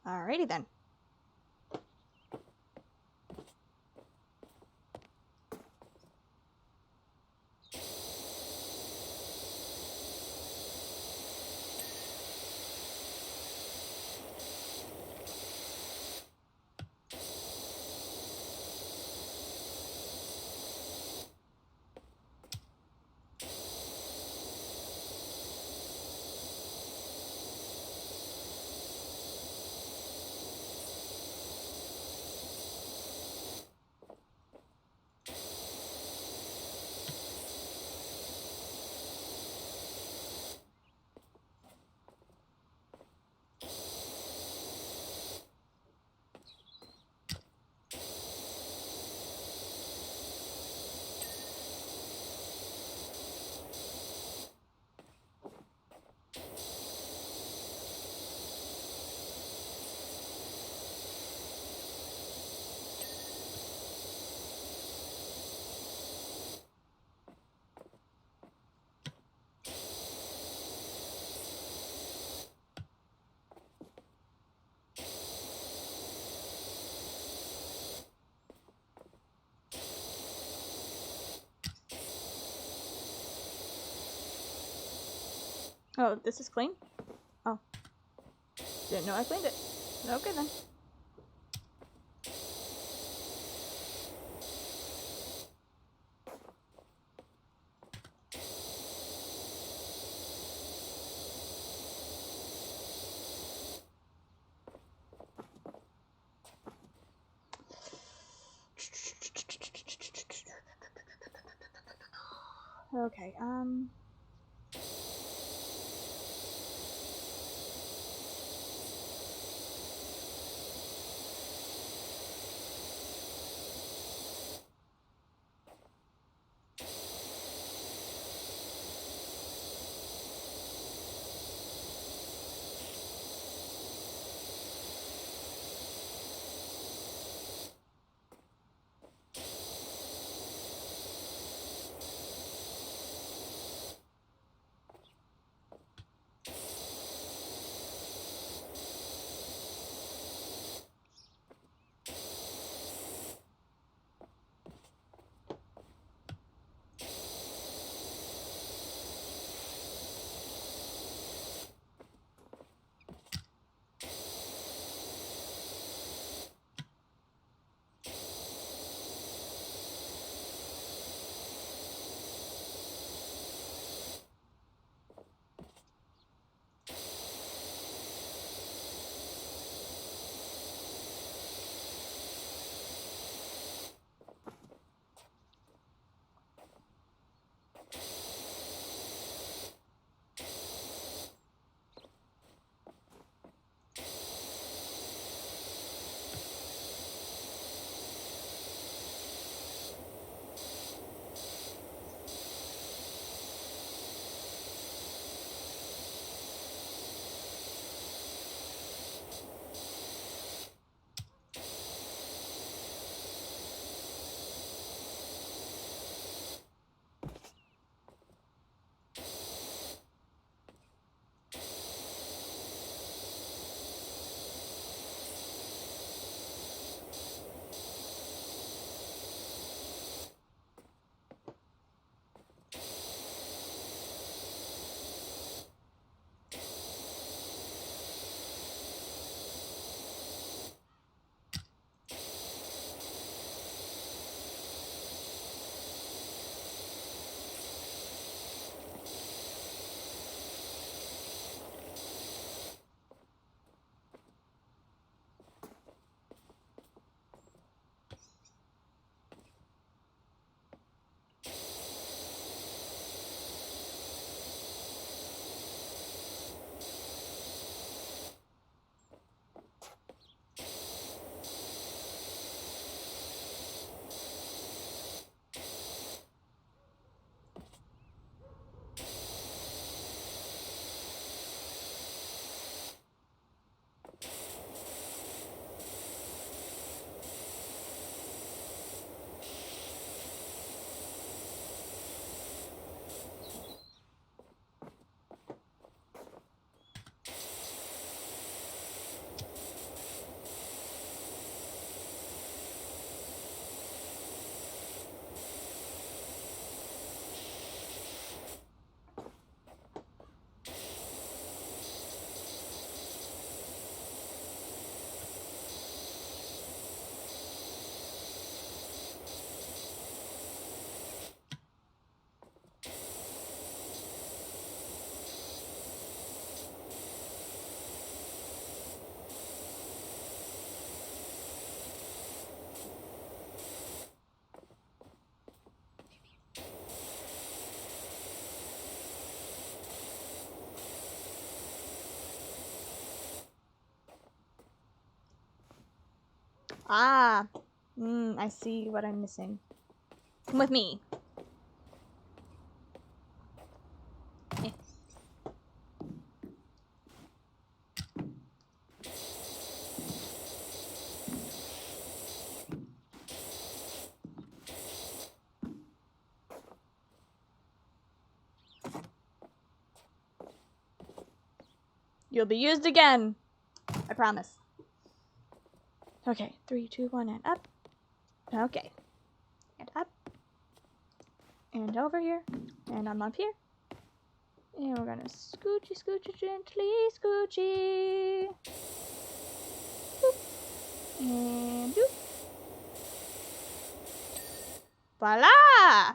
Alrighty then. Oh, this is clean? Oh. Didn't know I cleaned it. Okay then. Okay, Ah. I see what I'm missing. Come with me. Eh. You'll be used again. I promise. Okay, 3, 2, 1, and up. Okay. And up. And over here. And I'm up here. And we're gonna scoochy, scoochy, gently, scoochy. Boop. And doop. Voila!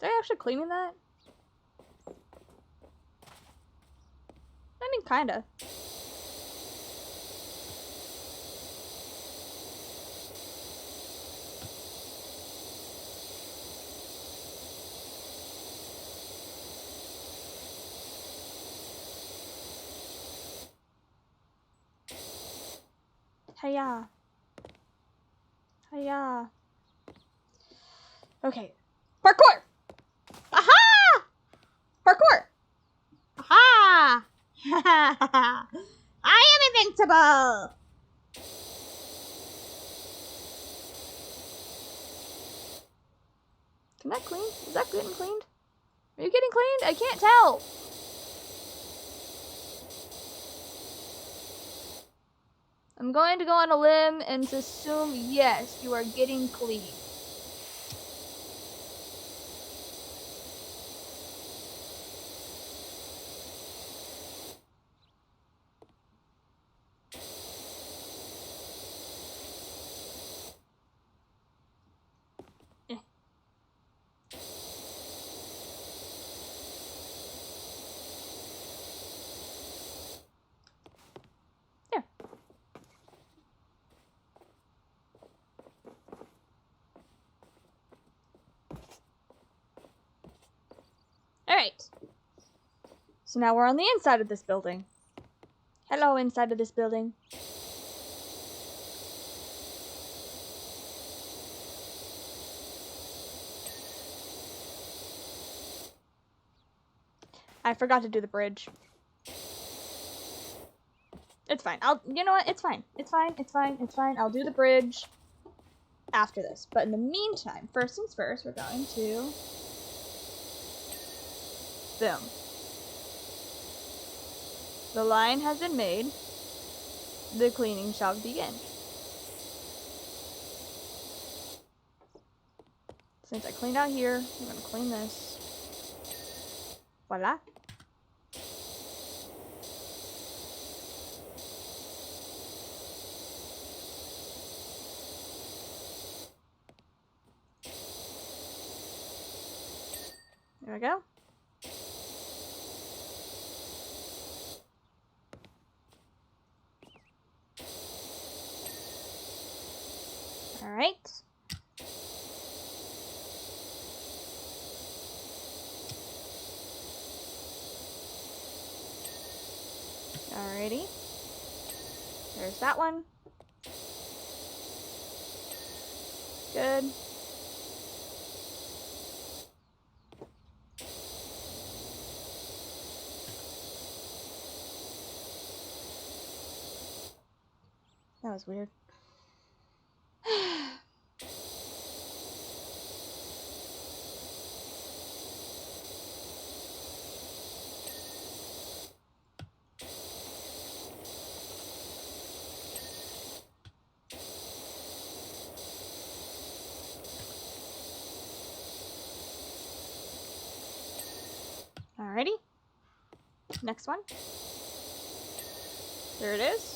Is I actually cleaning that? I mean, kinda. Hiya. Hiya. Okay. Parkour! Aha! Parkour! Aha! I am invincible! Can that clean? Is that getting cleaned? Are you getting cleaned? I can't tell. I'm going to go on a limb and assume, yes, you are getting clean. Alright. So now we're on the inside of this building. Hello, inside of this building. I forgot to do the bridge. It's fine. You know what? It's fine. It's fine. It's fine. It's fine. I'll do the bridge. after this. But in the meantime, first things first, we're going to... Boom. The line has been made. The cleaning shall begin. Since I cleaned out here, I'm going to clean this. Voila. There we go. All right. Alrighty. There's that one. Good. That was weird. Alrighty. Next one. There it is.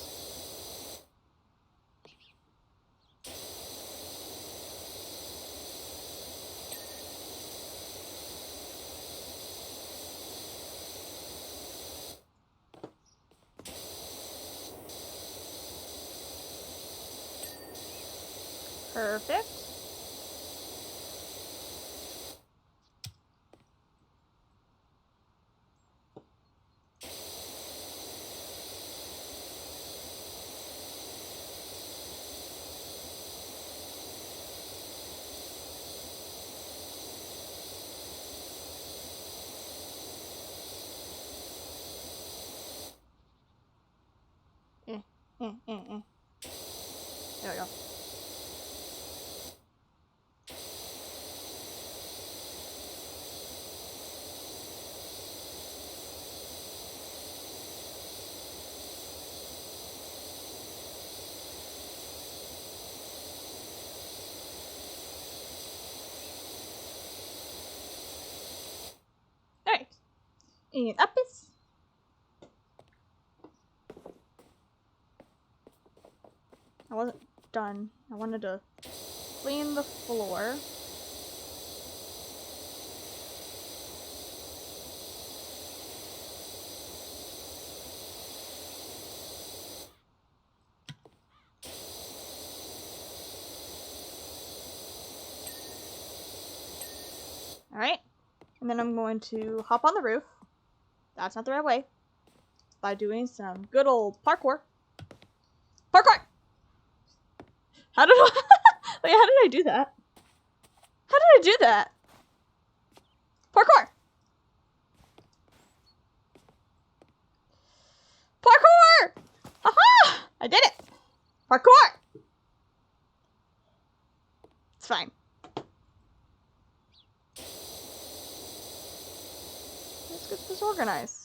Perfect. There we go. Alright. And up is. I wasn't done. I wanted to clean the floor. Alright. And then I'm going to hop on the roof. That's not the right way. By doing some good old parkour. Parkour! How did I... Wait, how did I do that? How did I do that? Parkour! Parkour! Aha! I did it! Parkour! It's fine. Let's get this organized.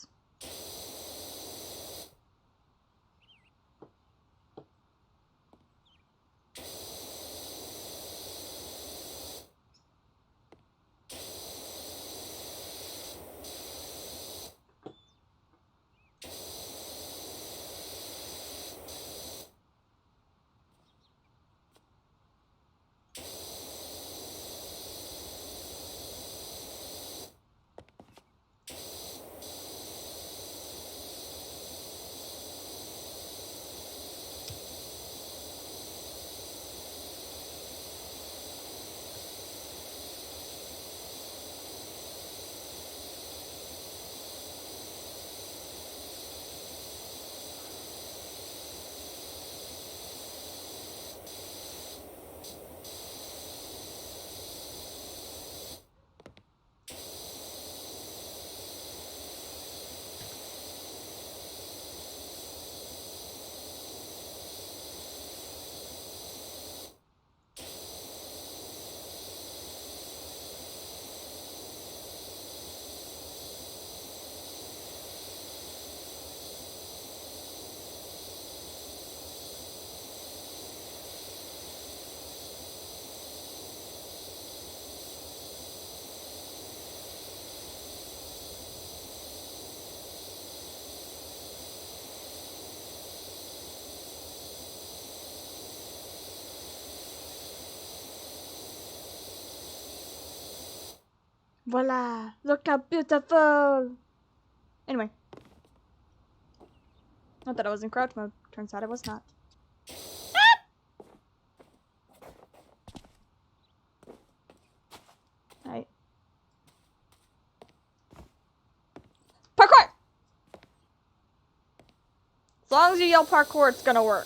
Voila! Look how beautiful! Anyway. Not that I was in crouch mode. Turns out I was not. Alright. Parkour! As long as you yell parkour, it's gonna work.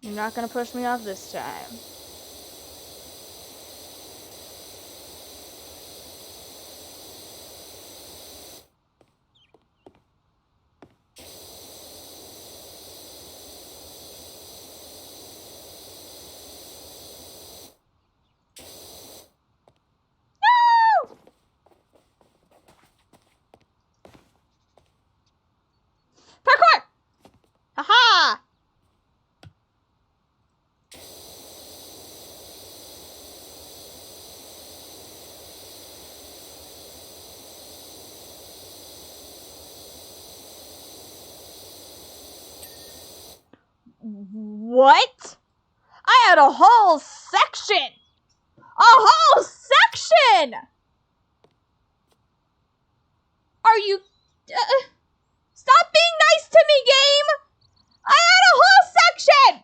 You're not gonna push me off this time. No! Parkour! Haha! What? I had a whole section! A whole section! Are you... stop being nice to me, game! I had a whole section!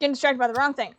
Getting distracted by the wrong thing.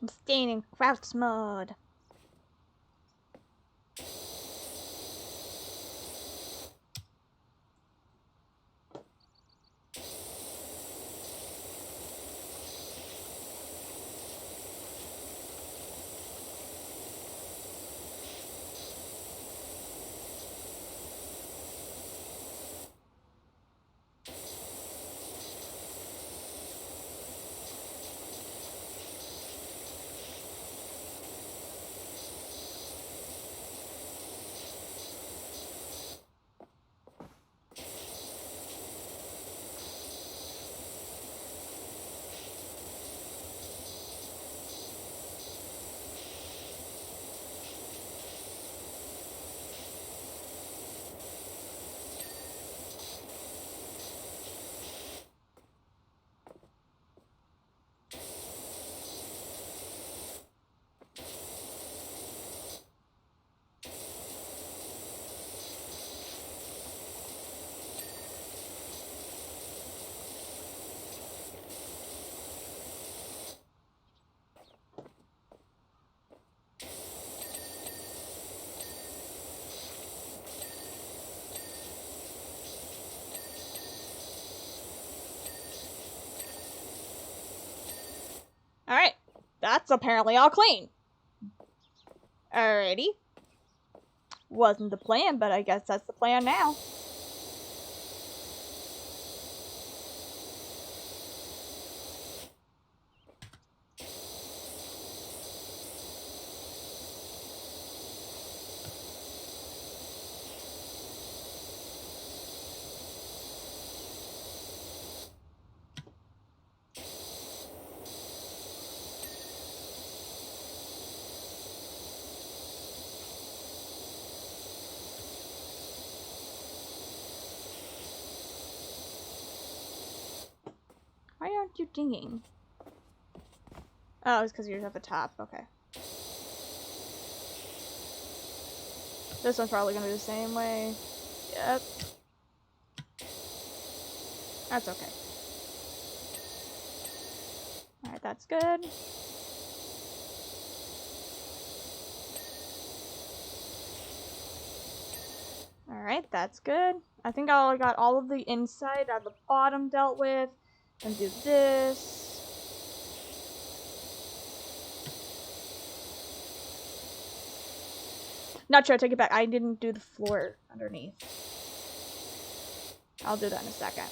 I'm staying in crouch mode. Alright, that's apparently all clean. Alrighty. Wasn't the plan, but I guess that's the plan now. Why aren't you dinging? Oh, it's because you're at the top. Okay. This one's probably gonna be the same way. Yep. That's okay. Alright, that's good. Alright, that's good. I think I got all of the inside and the bottom dealt with. And do this. Not sure, I take it back. I didn't do the floor underneath. I'll do that in a second.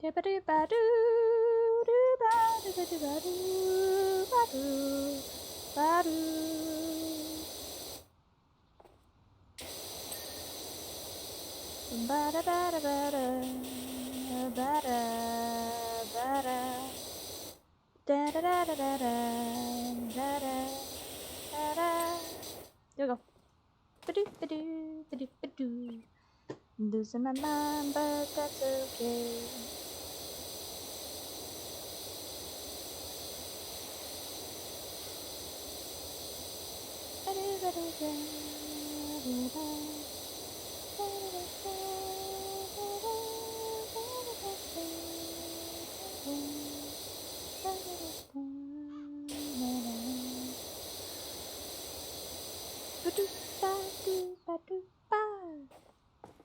There we go. Losing my mind, but that's okay.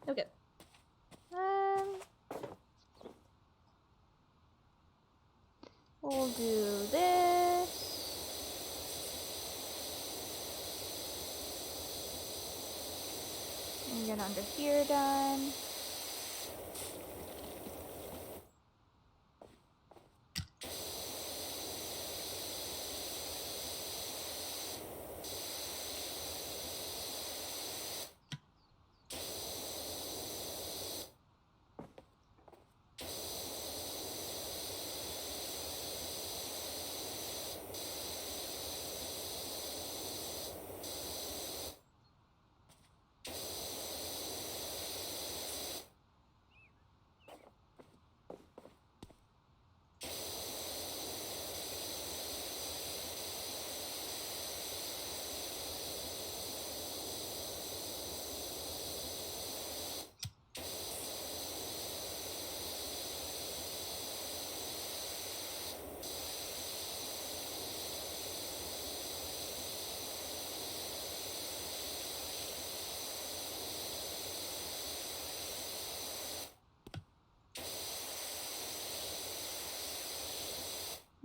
Okay. We'll do this. And get under here done.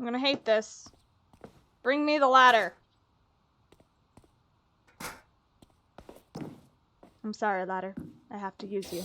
I'm gonna hate this. Bring me the ladder. I'm sorry, ladder. I have to use you.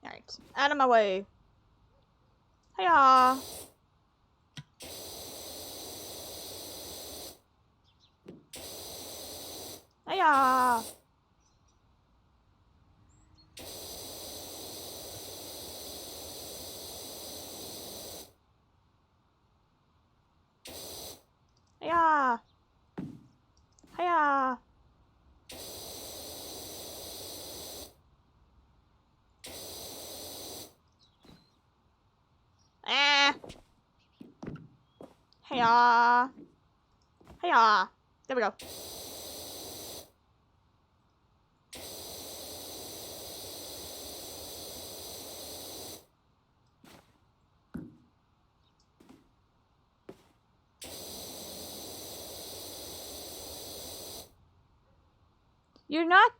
Alright, out of my way. Hiya! Hiya! Hiya! Hiya! Eh! Hiya! Hiya! There we go. You're not...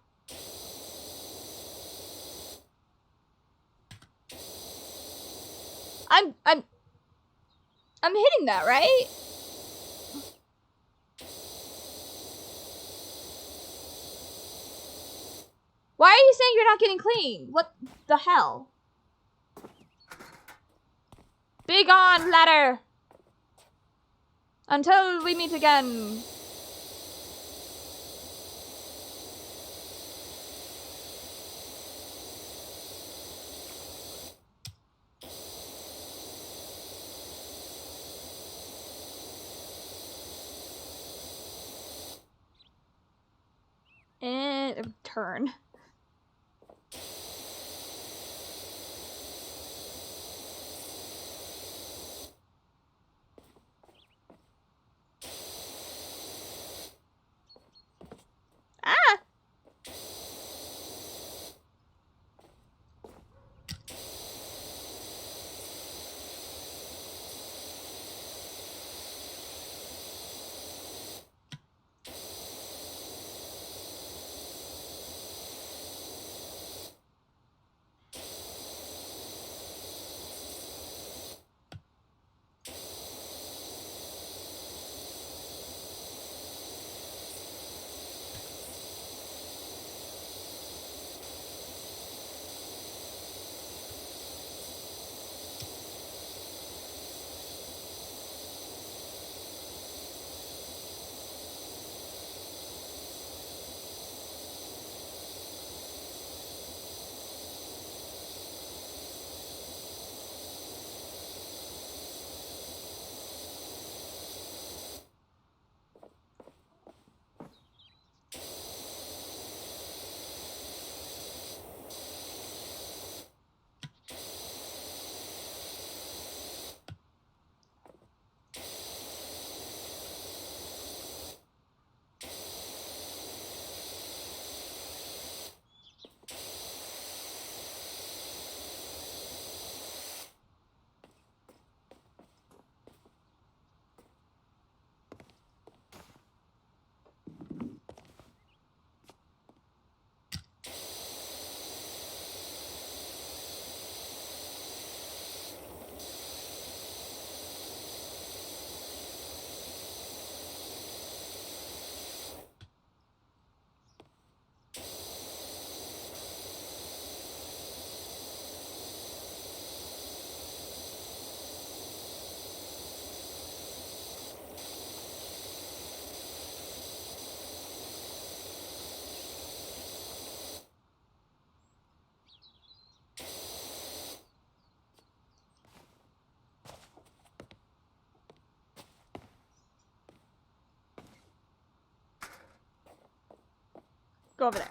I'm hitting that, right? Why are you saying you're not getting clean? What the hell? Be gone, ladder! Until we meet again. And turn. Ah! go over there.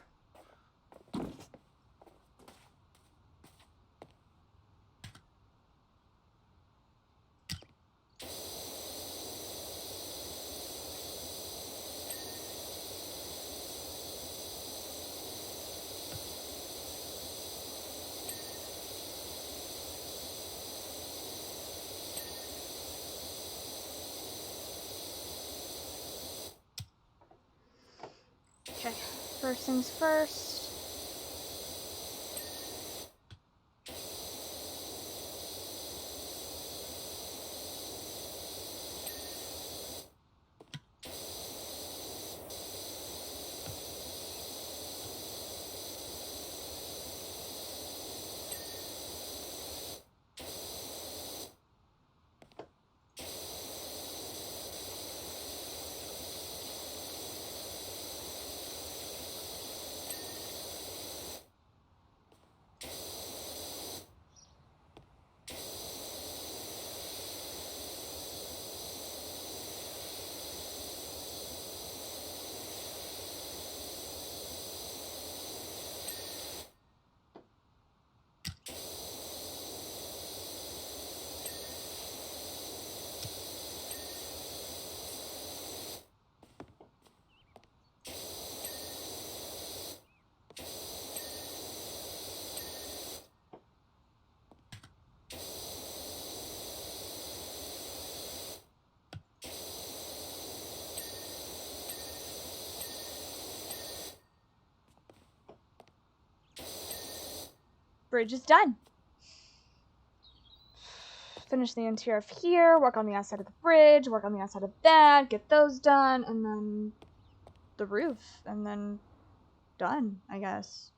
Okay, first things first. Bridge is done. Finish the interior of here, work on the outside of the bridge, work on the outside of that, get those done, and then the roof, and then done, I guess.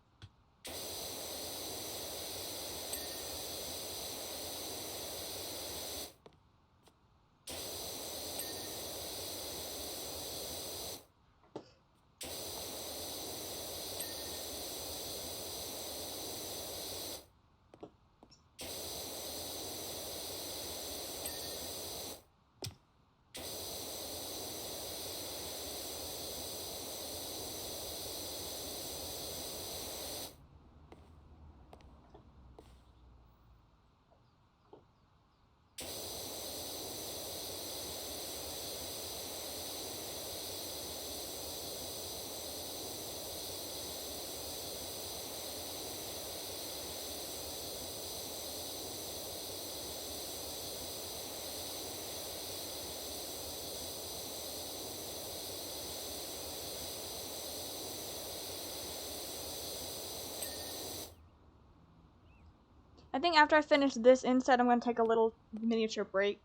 I think after I finish this inset, I'm going to take a little miniature break.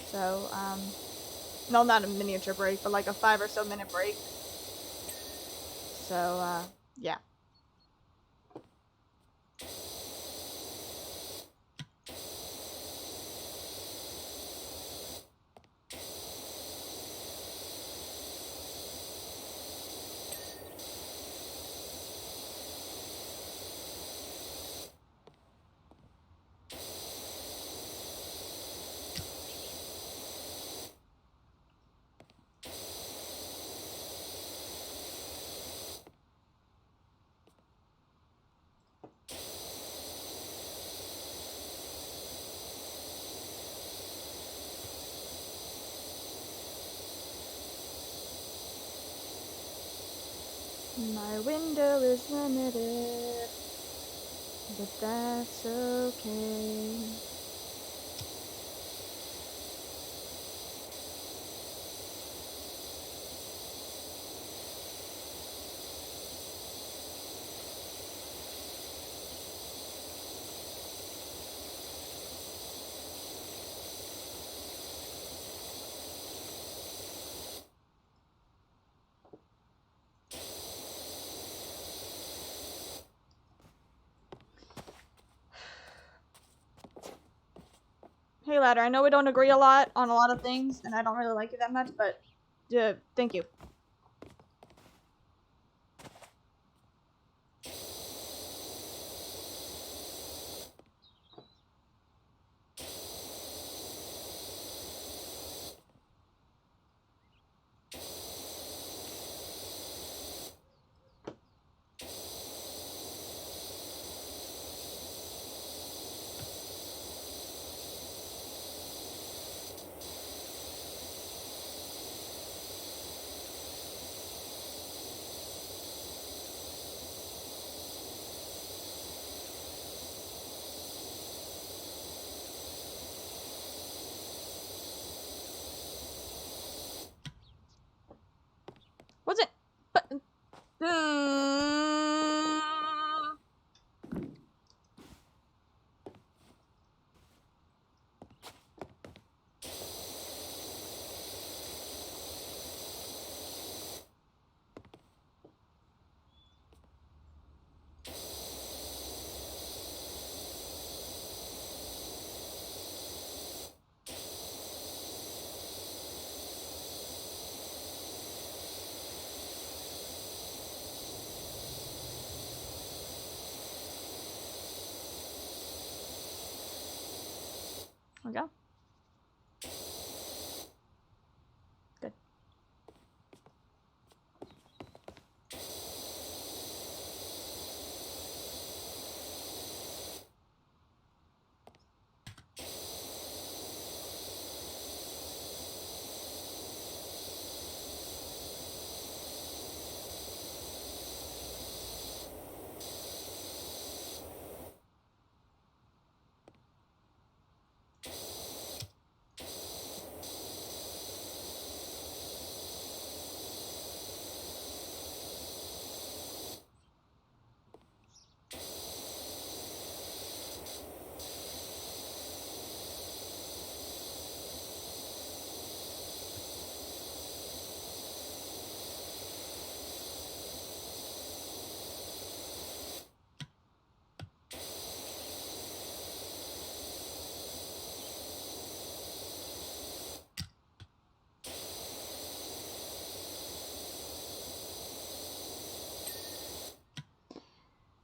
So, no, not a miniature break, but like a 5 or so minute break. So, yeah. My window is limited, but that's okay. Hey, Ladder, I know we don't agree a lot on a lot of things, and I don't really like you that much, but thank you. we go. Good.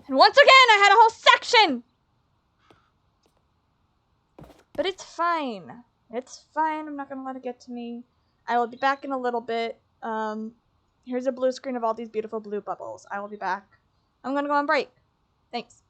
And once again, I had a whole section! But it's fine. It's fine. I'm not going to let it get to me. I will be back in a little bit. Here's a blue screen of all these beautiful blue bubbles. I will be back. I'm going to go on break. Thanks.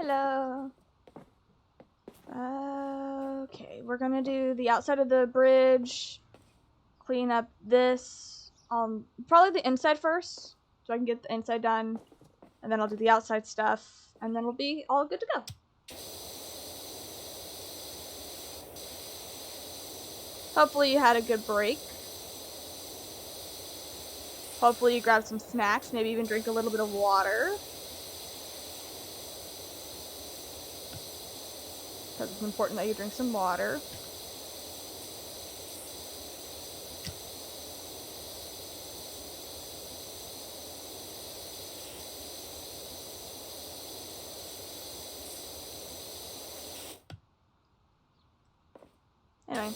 Hello. Okay, we're gonna do the outside of the bridge. Clean up this. Probably the inside first, so I can get the inside done, and then I'll do the outside stuff, and then we'll be all good to go. Hopefully you had a good break. Hopefully you grabbed some snacks, maybe even drink a little bit of water. Because it's important that you drink some water. Anyway.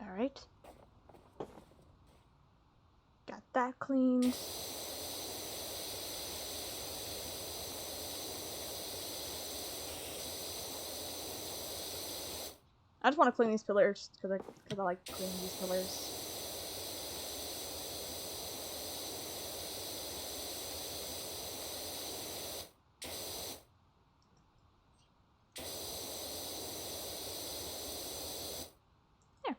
Alright. Got that cleaned. I just want to clean these pillars because I like cleaning these pillars. There.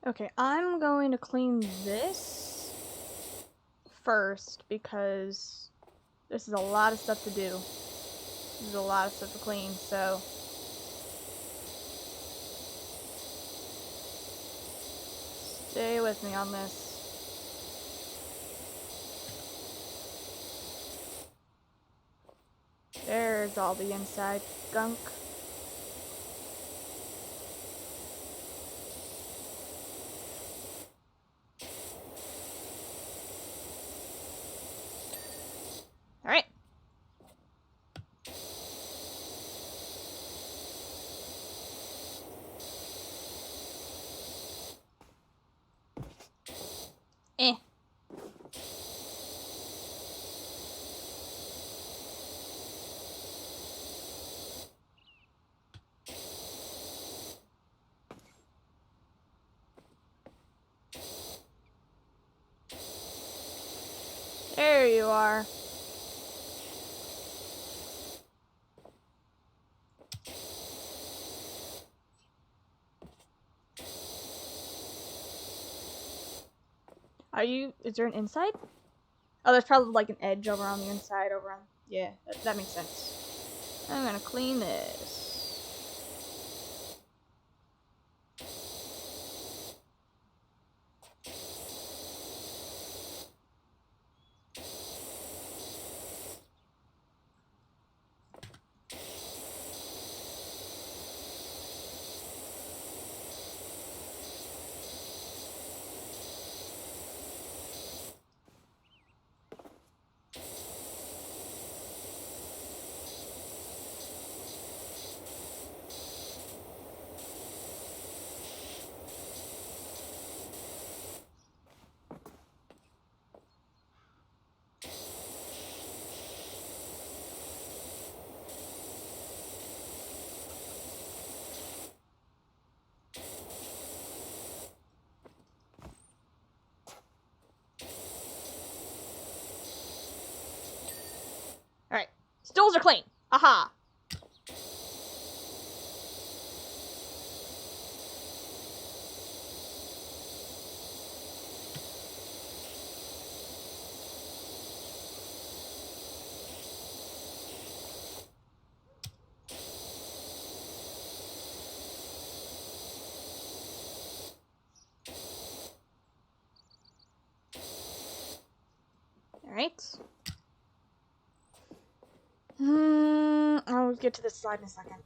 Okay, I'm going to clean this first because this is a lot of stuff to do. This is a lot of stuff to clean, so stay with me on this. There's all the inside gunk. Alright. Eh. There you are. Is there an inside? Oh, there's probably like an edge over on the inside yeah, that makes sense. I'm gonna clean this. Alright. Stools are clean. Aha. Alright. I'll get to this slide in a second.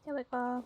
There we go.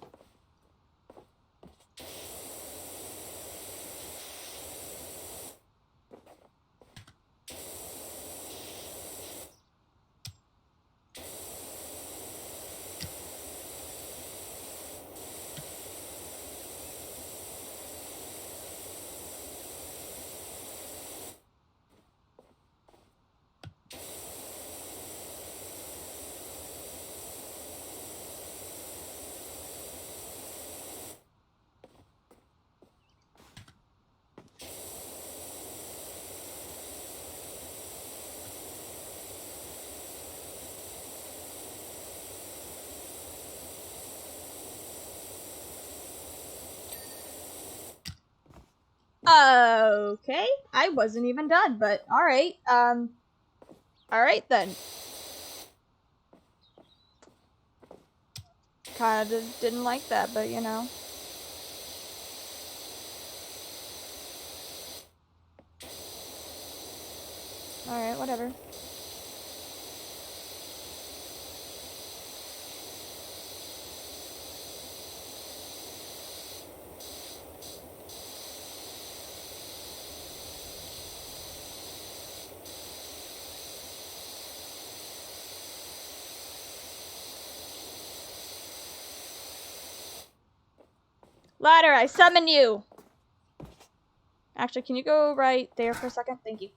Okay, I wasn't even done, but alright, alright then. Kinda didn't like that, but you know. Alright, whatever. Ladder, I summon you! Actually, can you go right there for a second? Thank you.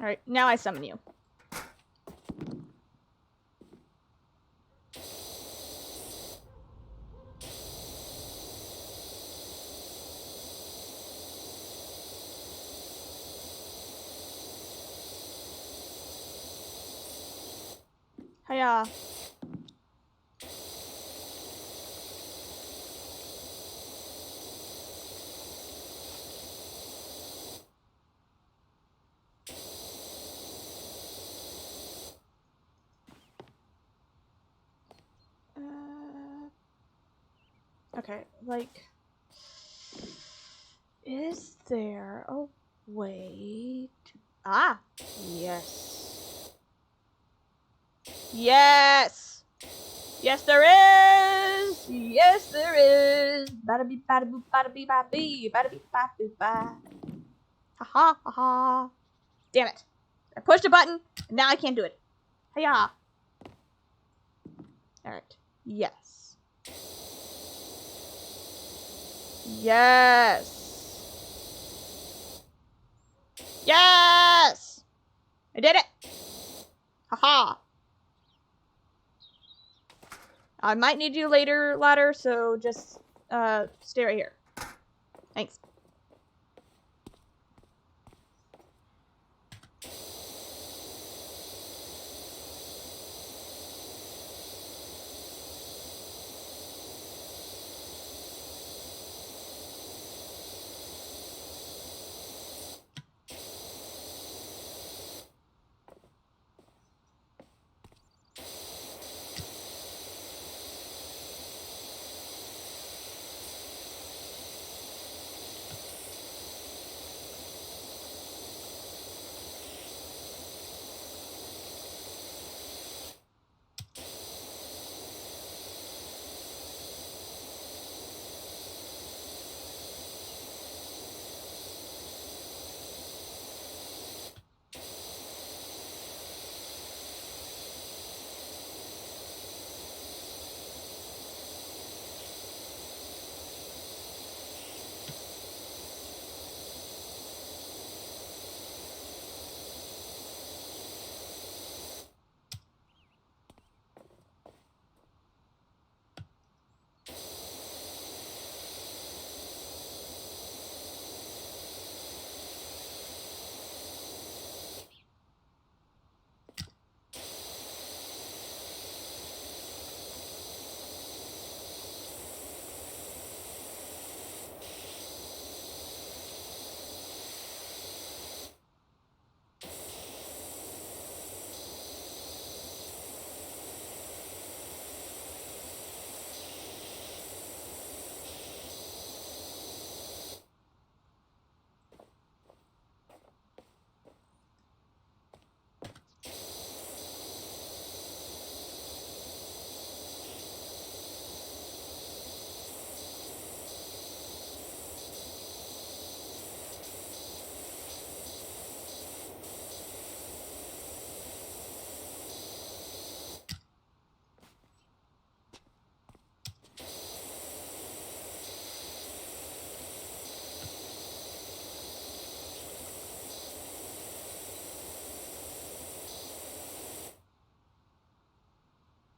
Alright, now I summon you. Hiya. Okay, like, is there a way to... Ah! Yes. Yes! Yes, there is! Yes, there is! Bada beep, bada boop, bada beep, bada beep, bada beep, bada boop, bada. Ha ha ha ha. Damn it. I pushed a button, and now I can't do it. Hiya. Alright. Yes. Yes. Yes! I did it! Haha. I might need you later, ladder, so just stay right here. Thanks.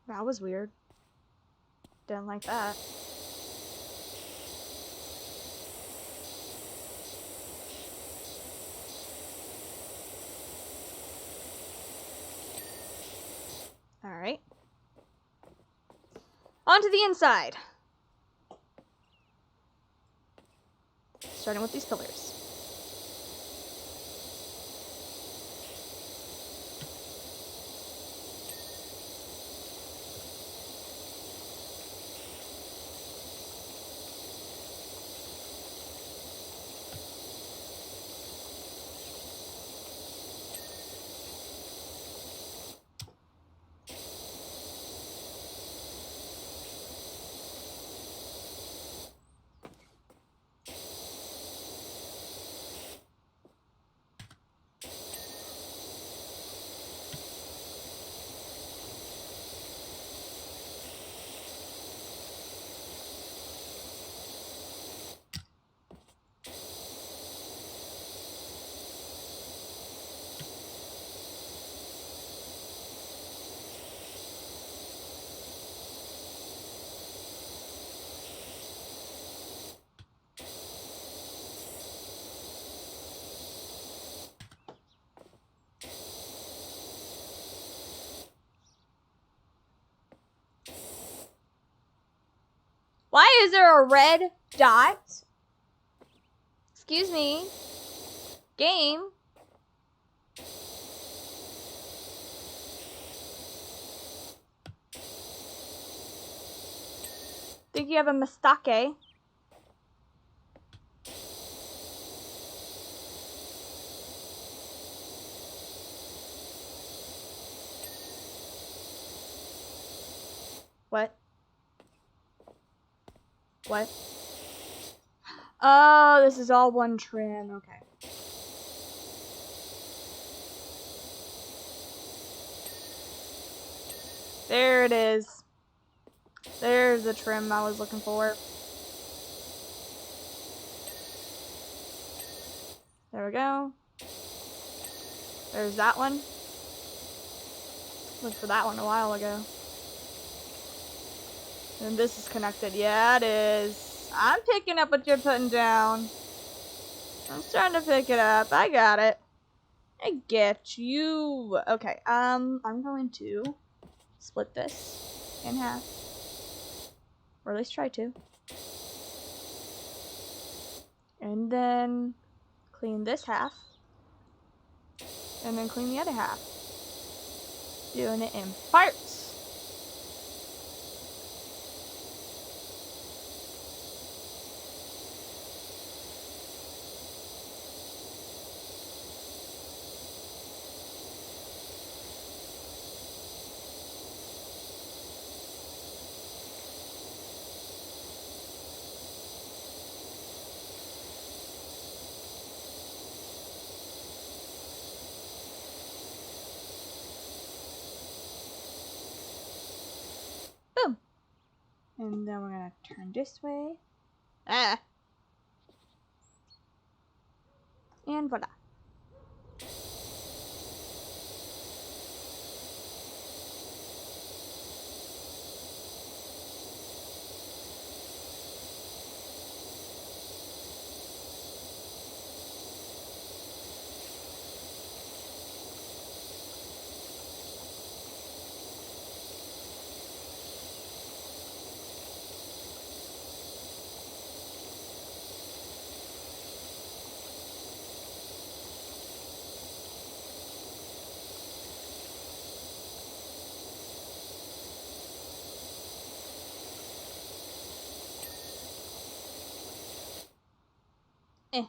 That was weird. Didn't like that. Alright. On to the inside. Starting with these pillars. Why is there a red dot? Excuse me. Game. think you have a mistake. What? What? Oh, this is all one trim. Okay. There it is. There's the trim I was looking for. There we go. There's that one. Looked for that one a while ago. And this is connected. Yeah, it is. I'm picking up what you're putting down. I'm starting to pick it up. I got it. I get you. Okay, I'm going to split this in half. Or at least try to. And then clean this half. And then clean the other half. Doing it in parts. Boom. And then we're gonna turn this way. Ah. And voila. Eh.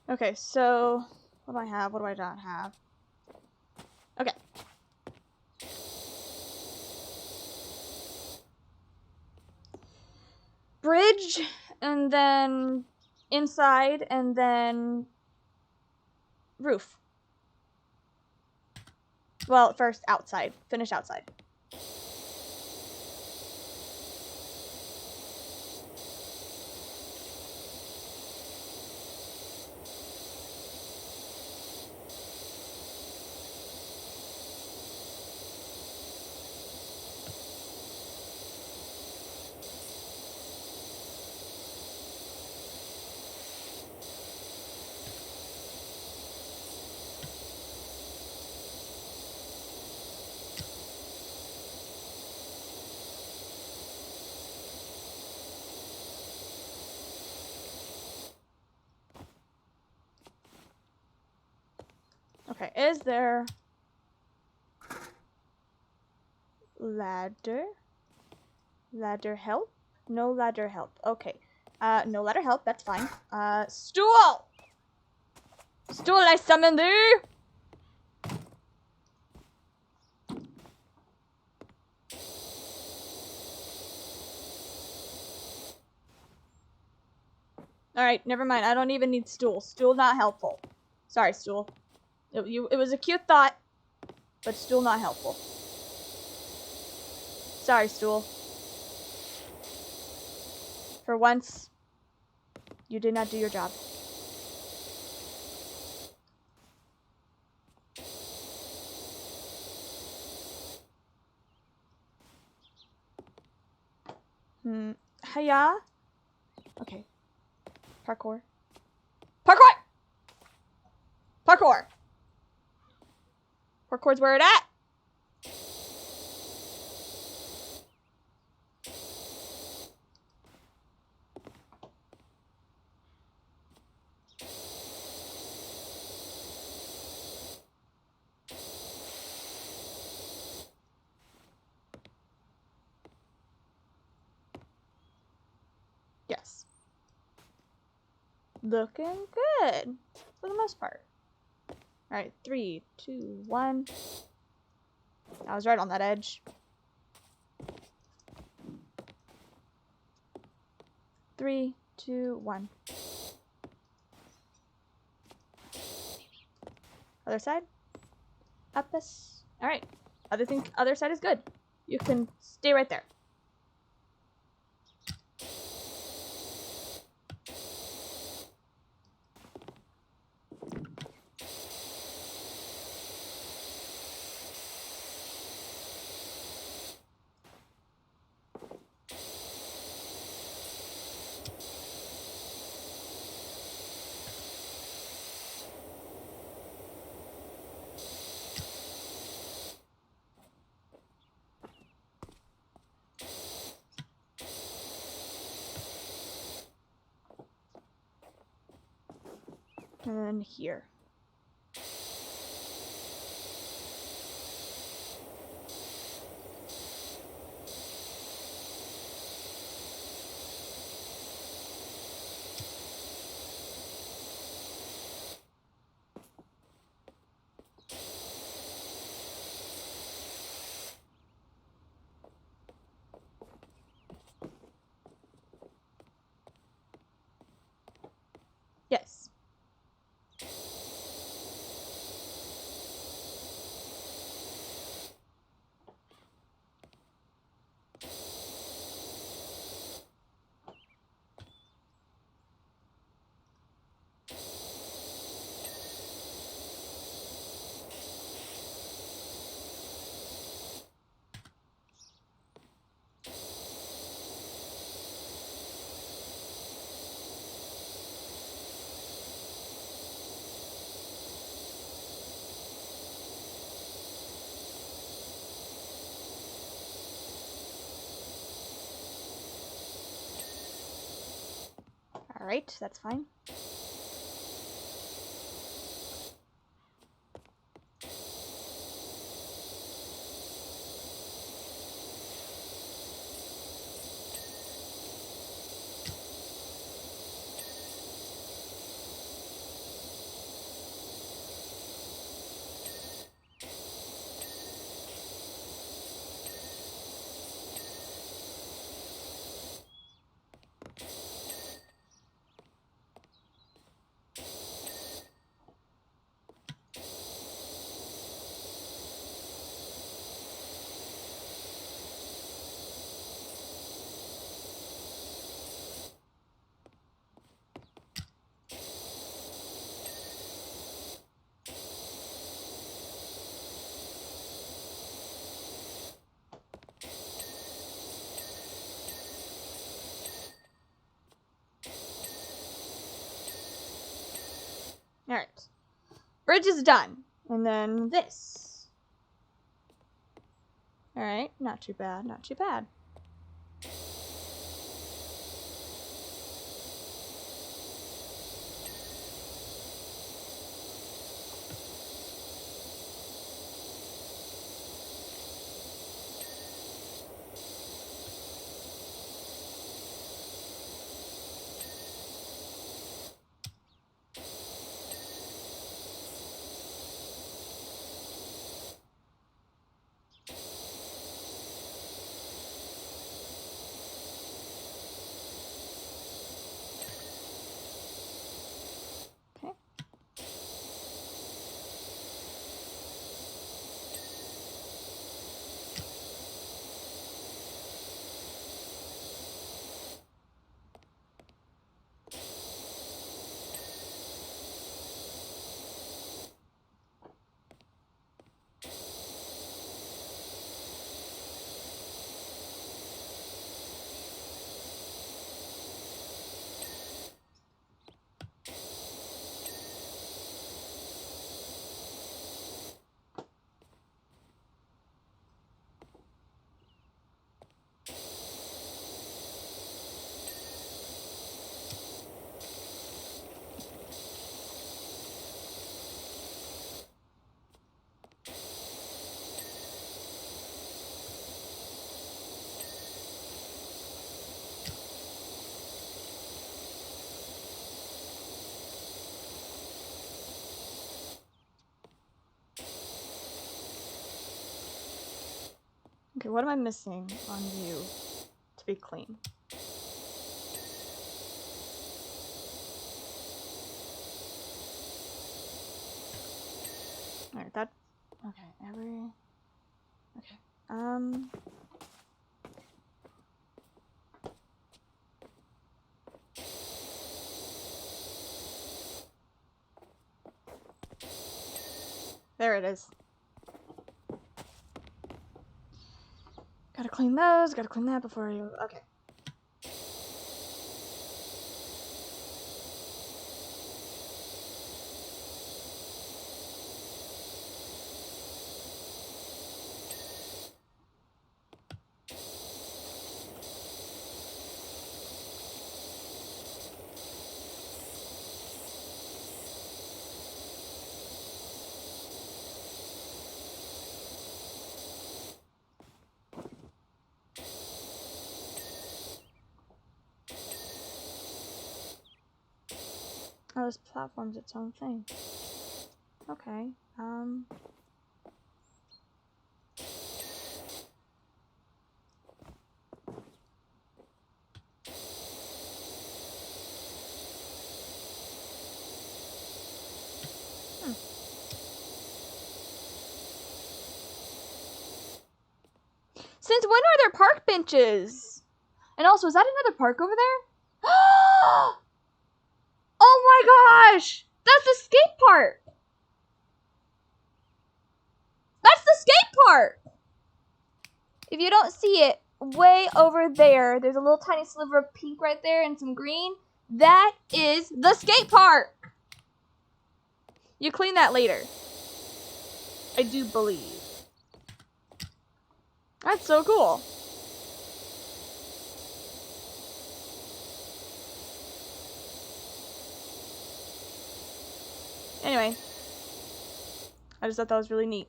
Okay, so what do I have? What do I not have? Okay. Bridge, and then inside, and then roof. Well, first outside. Finish outside. Okay, is there ladder? Ladder help? No ladder help. Okay. No ladder help, that's fine. Stool! Stool, I summon thee! Alright, never mind. I don't even need stool. Stool not helpful. Sorry, stool. It was a cute thought, but stool not helpful. Sorry, stool. For once, you did not do your job. Hiya? Okay. Parkour. Parkour! Parkour! Parkour's where it at! Yes. Looking good for the most part. Alright, 3, 2, 1. I was right on that edge. 3, 2, 1. Other side. Up this. Alright. Other side is good. You can stay right there. And then here. Yes. Alright, that's fine. Alright. Bridge is done. And then this. Alright, not too bad, not too bad. Okay, what am I missing on you to be clean? Alright, that... Okay, Okay, there it is. Gotta clean those, gotta clean that before you... Okay. Oh, this platform's its own thing. Okay, Since when are there park benches? And also, is that another park over there? Oh my gosh! That's the skate park! That's the skate park! If you don't see it, way over there, there's a little tiny sliver of pink right there and some green. That is the skate park! You clean that later. I do believe. That's so cool. Anyway, I just thought that was really neat.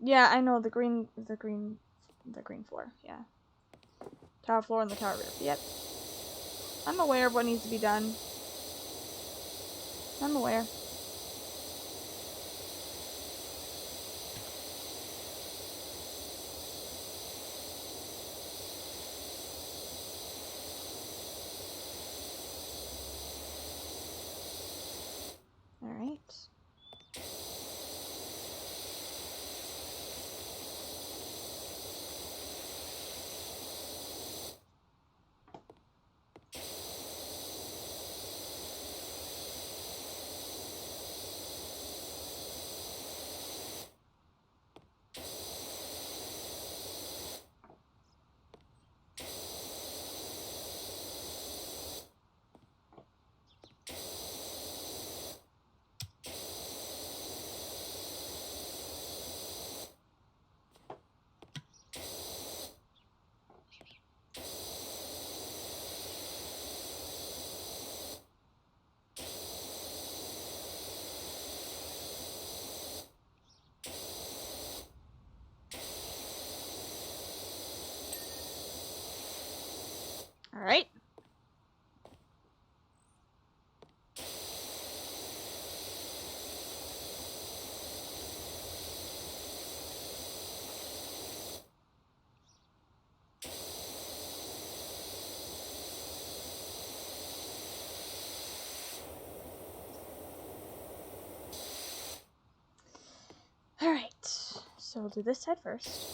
Yeah, I know the green floor. Yeah, tower floor and the tower roof. Yep, I'm aware of what needs to be done. I'm aware. All right. All right. All right. So we'll do this side first.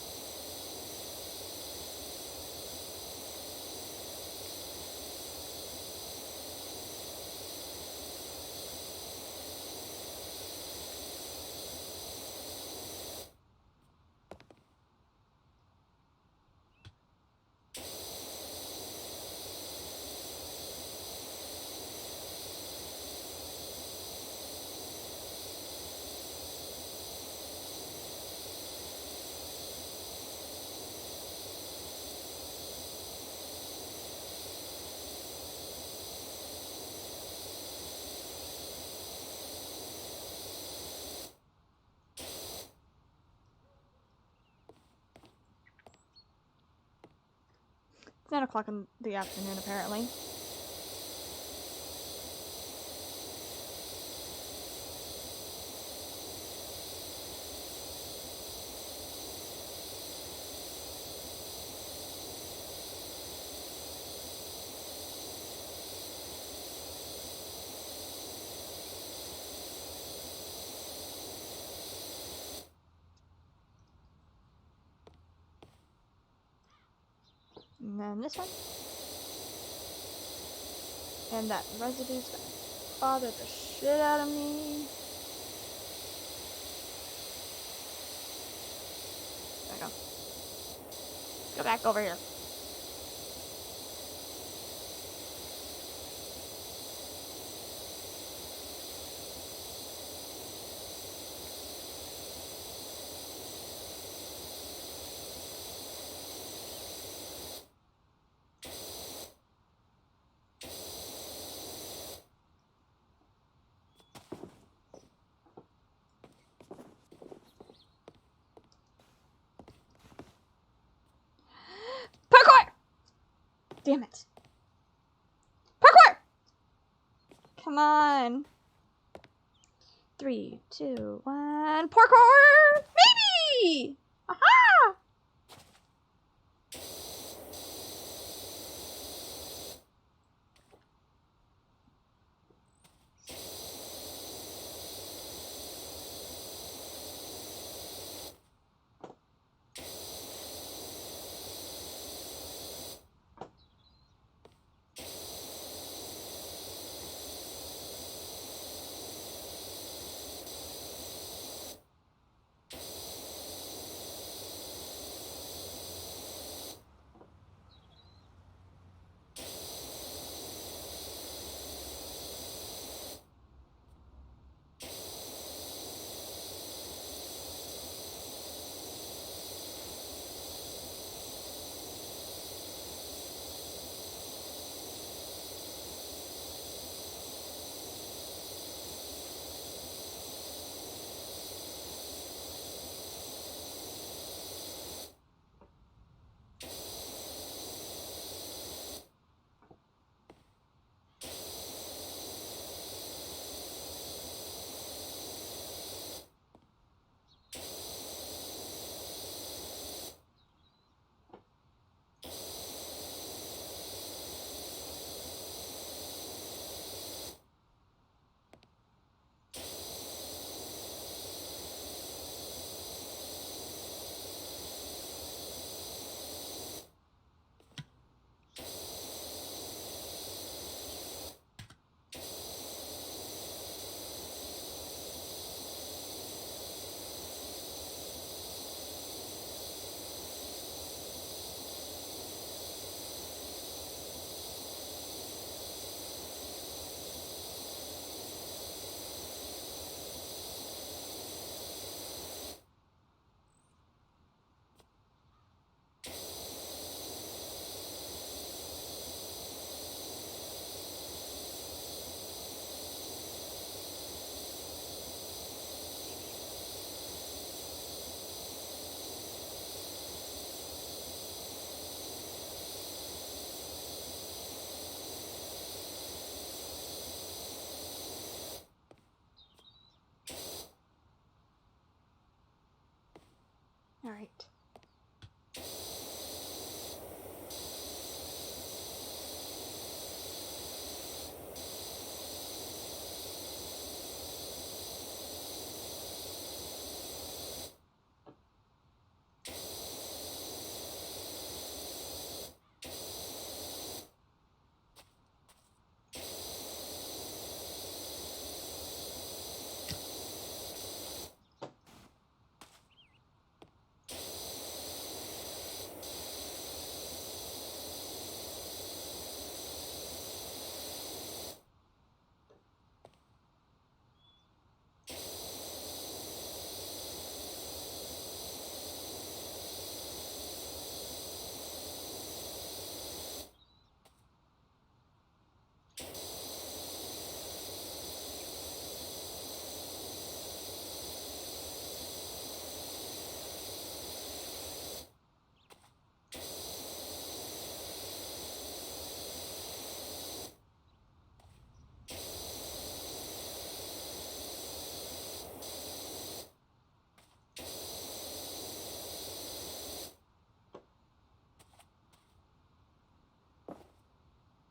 It's 9 o'clock in the afternoon, apparently. And then this one. And that residue's gonna bother the shit out of me. There we go. Go back over here. Parkour! Damn it. Parkour! Come on. 3, 2, 1. Parkour! Maybe! Aha! All right.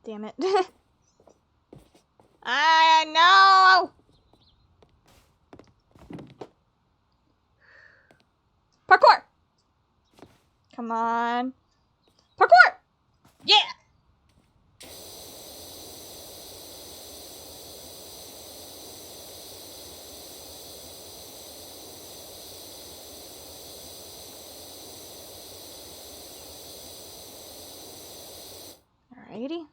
Damn it. I know! Parkour! Come on. Parkour! Yeah! Alrighty.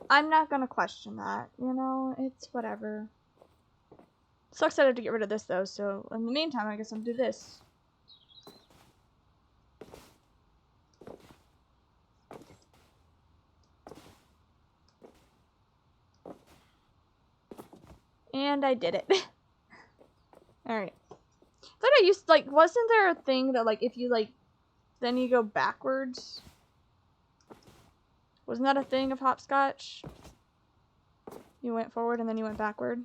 I'm not gonna question that, you know, it's whatever. Sucks that I have to get rid of this though, so in the meantime, I guess I'll do this. And I did it. Alright. Thought I used, like, wasn't there a thing that, like, if you, like, then you go backwards? Wasn't that a thing of hopscotch? You went forward and then you went backward.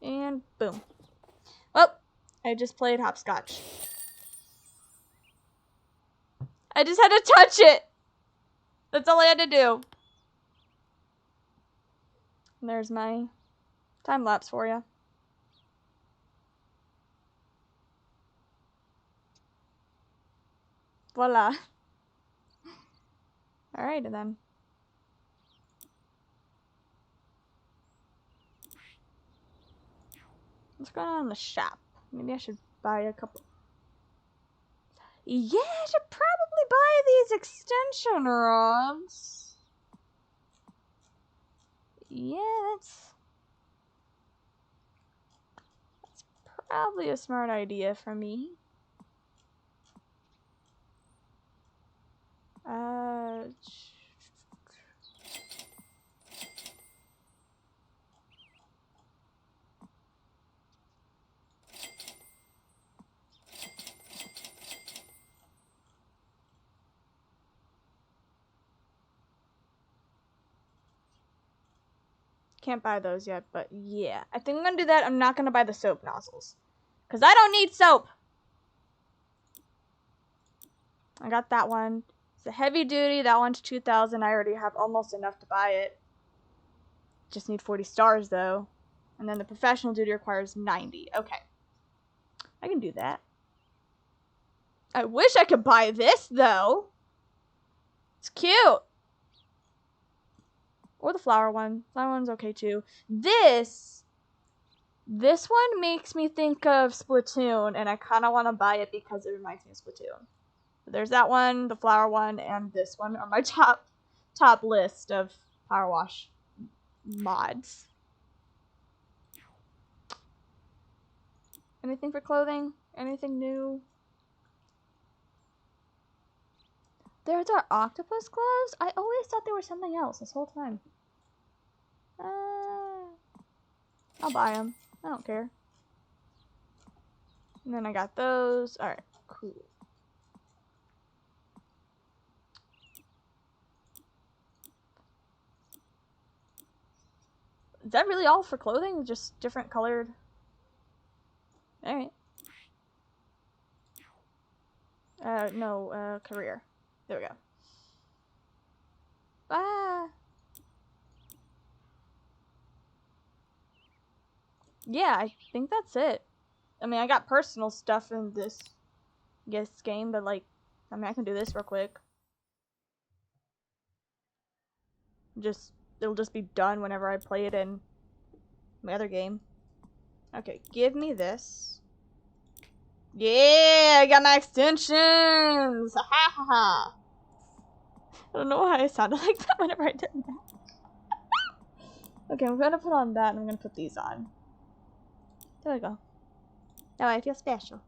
And boom. Well, I just played hopscotch. I just had to touch it! That's all I had to do. And there's my time lapse for you. Voila. Alright then. What's going on in the shop? Maybe I should buy a couple. Yeah, I should probably buy these extension rods. Yeah, that's probably a smart idea for me. Can't buy those yet, but yeah. I think I'm gonna do that. I'm not gonna buy the soap nozzles. Because I don't need soap! I got that one. It's a heavy duty. That one's 2,000. I already have almost enough to buy it. Just need 40 stars, though. And then the professional duty requires 90. Okay. I can do that. I wish I could buy this, though. It's cute. Or the flower one. Flower one's okay, too. This one makes me think of Splatoon, and I kind of want to buy it because it reminds me of Splatoon. There's that one, the flower one, and this one are my top list of PowerWash mods. Anything for clothing? Anything new? There's our octopus gloves? I always thought they were something else this whole time. I'll buy them. I don't care. And then I got those. Alright, cool. Is that really all for clothing? Just different colored? Alright. No, career. There we go. Ah. Yeah, I think that's it. I mean, I got personal stuff in this game, but like, I mean, I can do this real quick. It'll just be done whenever I play it in my other game. Okay, give me this. Yeah, I got my extensions! Ha ha ha! I don't know why I sounded like that whenever I did that. Okay, I'm gonna put on that and I'm gonna put these on. There we go. Now I feel special.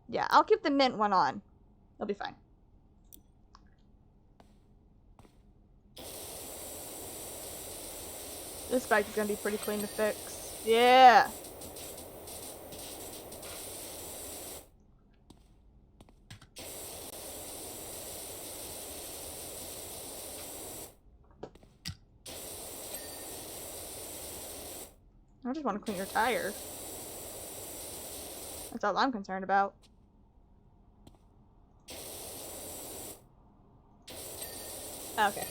Yeah, I'll keep the mint one on. It'll be fine. This bike is gonna be pretty clean to fix. Yeah! I just want to clean your tire. That's all I'm concerned about. Okay.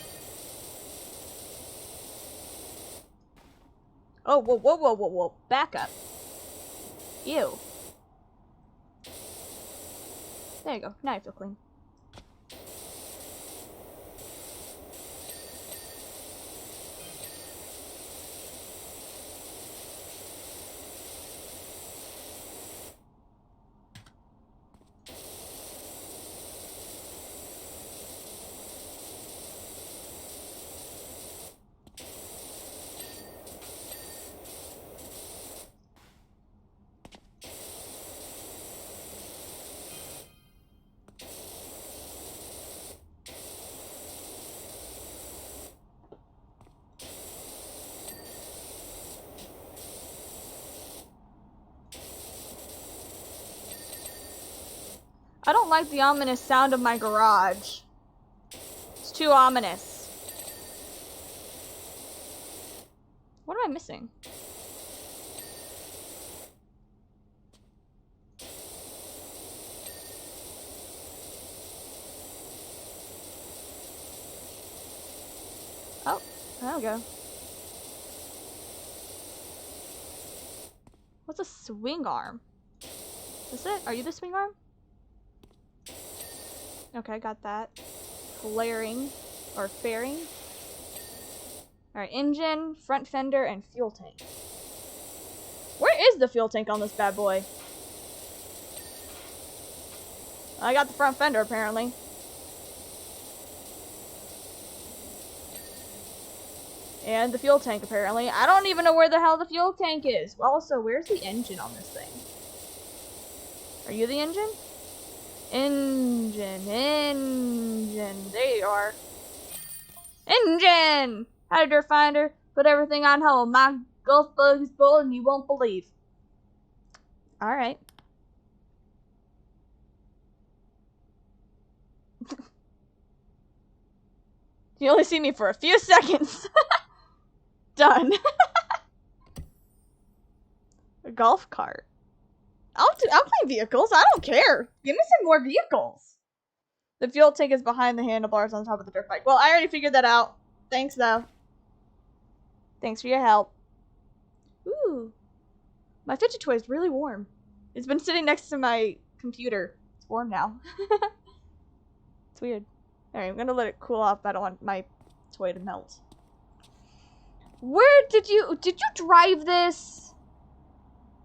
Oh, whoa, whoa, whoa, whoa, whoa. Back up. Ew. There you go. Now I feel clean. I don't like the ominous sound of my garage. It's too ominous. What am I missing? Oh, there we go. What's a swing arm? Is it? Are you the swing arm? Okay, got that. Flaring. Or fairing. Alright, engine, front fender, and fuel tank. Where is the fuel tank on this bad boy? I got the front fender, apparently. And the fuel tank, apparently. I don't even know where the hell the fuel tank is. Also, where's the engine on this thing? Are you the engine? Engine. There you are. Engine! Had a dirt finder. Put everything on hold. My golf bug is full and you won't believe. Alright. You only see me for a few seconds. Done. A golf cart. I'll play vehicles. I don't care. Give me some more vehicles. The fuel tank is behind the handlebars on top of the dirt bike. Well, I already figured that out. Thanks, though. Thanks for your help. Ooh. My fidget toy is really warm. It's been sitting next to my computer. It's warm now. It's weird. Alright, I'm gonna let it cool off. I don't want my toy to melt. Where did you drive this?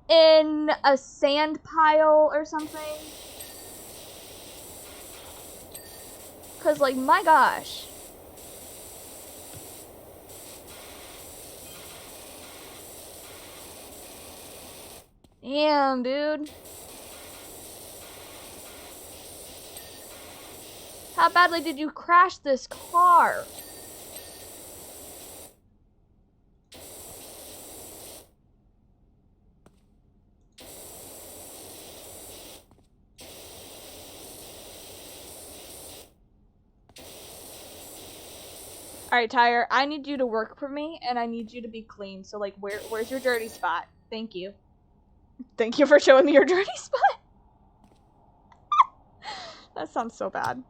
In a sand pile or something? Cause like, my gosh. Damn, dude. How badly did you crash this car? Alright, Tyre, I need you to work for me, and I need you to be clean. So, like, where's your dirty spot? Thank you. Thank you for showing me your dirty spot. That sounds so bad.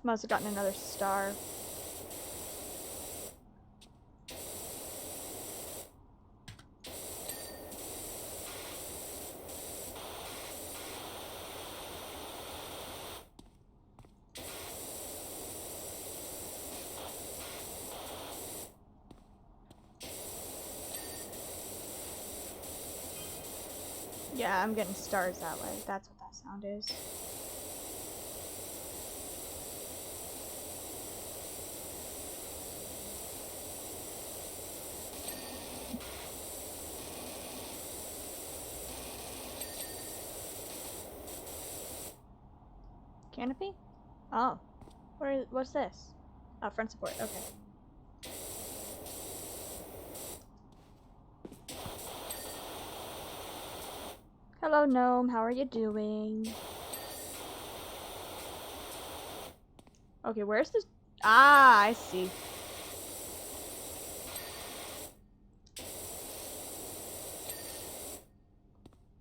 Must have gotten another star. Yeah, I'm getting stars that way. That's what that sound is. Canopy? Oh. What's this? Oh, front support. Okay. Hello, gnome. How are you doing? Okay, where's this? Ah, I see.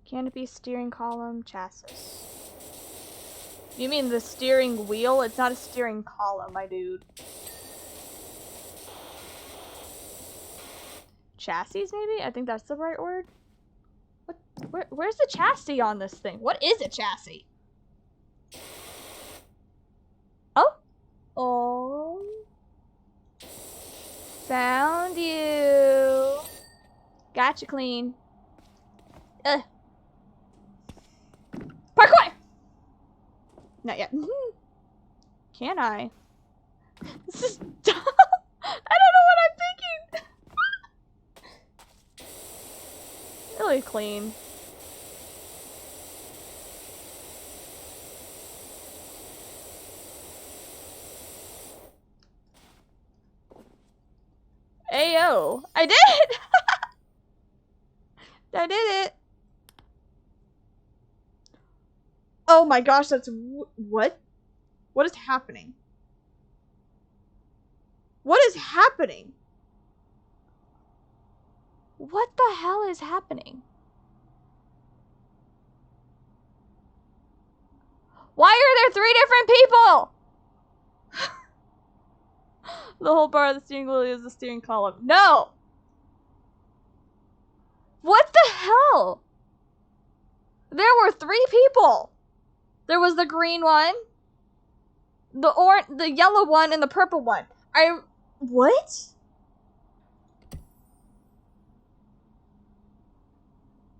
Canopy, steering column, chassis. You mean the steering wheel? It's not a steering column, my dude. Chassis, maybe? I think that's the right word. Where's the chassis on this thing? What is a chassis? Oh. Oh. Found you. Gotcha, clean. Parkour! Not yet. Can I? This is dumb. I don't know what I'm thinking. Really clean. Ayo. I did it! I did it. Oh my gosh, that's what? What is happening? What is happening? What the hell is happening? Why are there 3 different people? The whole bar of the steering wheel is the steering column. No! What the hell? There were 3 people. There was the green one, the yellow one, and the purple one. What?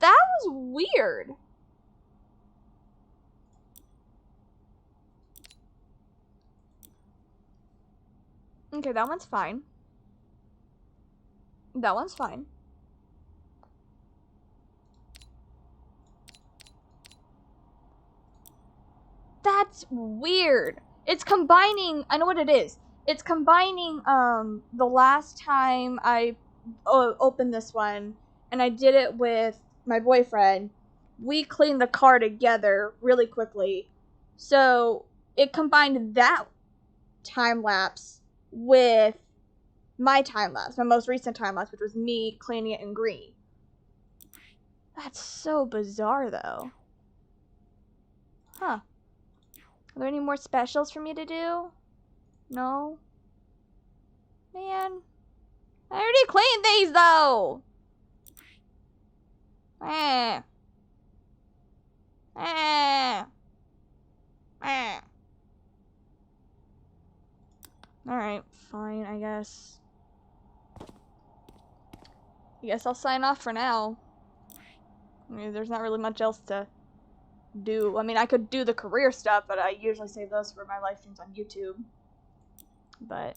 That was weird. Okay, that one's fine. That one's fine. That's weird. It's combining, I know what it is. It's combining, the last time I opened this one, and I did it with my boyfriend, we cleaned the car together really quickly. So, it combined that time lapse with my time lapse, my most recent time lapse, which was me cleaning it in green. That's so bizarre, though. Huh. Are there any more specials for me to do? No? Man. I already cleaned these, though! Eh. Eh. Eh. Alright, fine, I guess. I guess I'll sign off for now. I mean, there's not really much else to do. I mean, I could do the career stuff, but I usually save those for my live streams on YouTube. But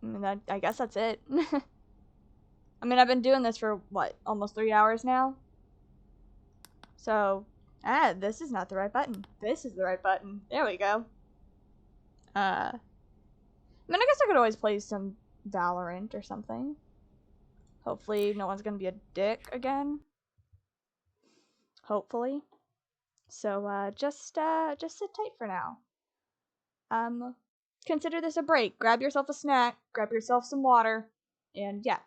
I mean, I guess that's it. I mean, I've been doing this for, what, almost 3 hours now? So, this is not the right button. This is the right button. There we go. I mean, I guess I could always play some Valorant or something. Hopefully no one's gonna be a dick again. Hopefully. So, just sit tight for now. Consider this a break. Grab yourself a snack, grab yourself some water, and yeah.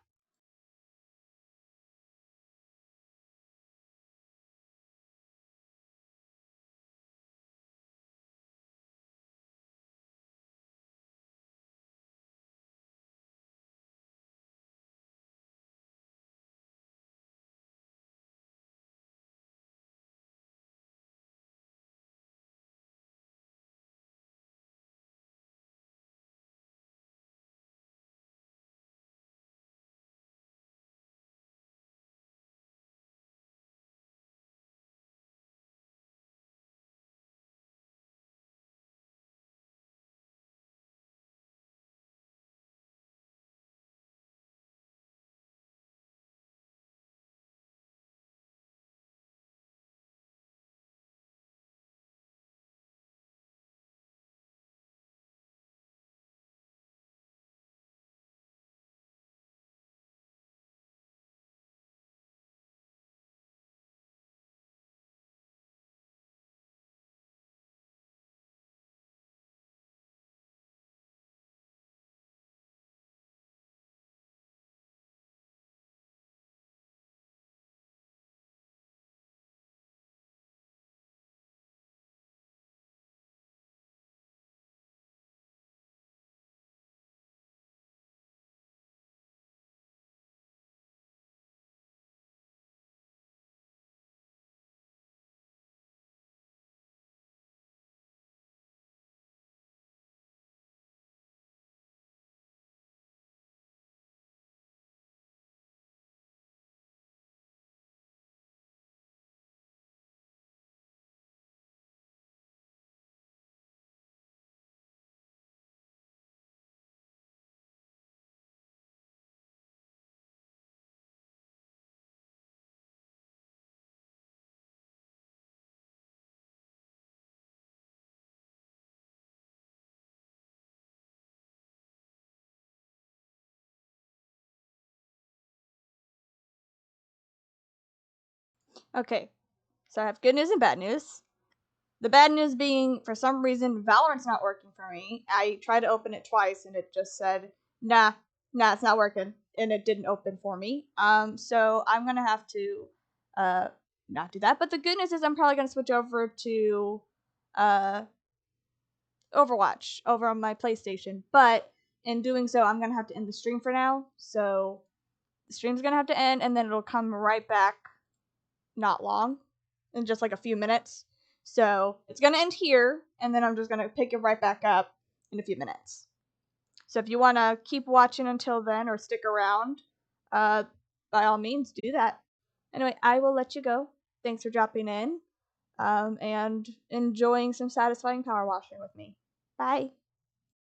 Okay, so I have good news and bad news. The bad news being, for some reason, Valorant's not working for me. I tried to open it twice and it just said, nah, it's not working. And it didn't open for me. So I'm gonna have to not do that. But the good news is I'm probably gonna switch over to uh Overwatch over on my PlayStation. But in doing so, I'm gonna have to end the stream for now. So the stream's gonna have to end and then it'll come right back not long, in just like a few minutes. So it's gonna end here, and then I'm just gonna pick it right back up in a few minutes. So if you wanna keep watching until then or stick around, by all means do that. Anyway, I will let you go. Thanks for dropping in, and enjoying some satisfying power washing with me. Bye.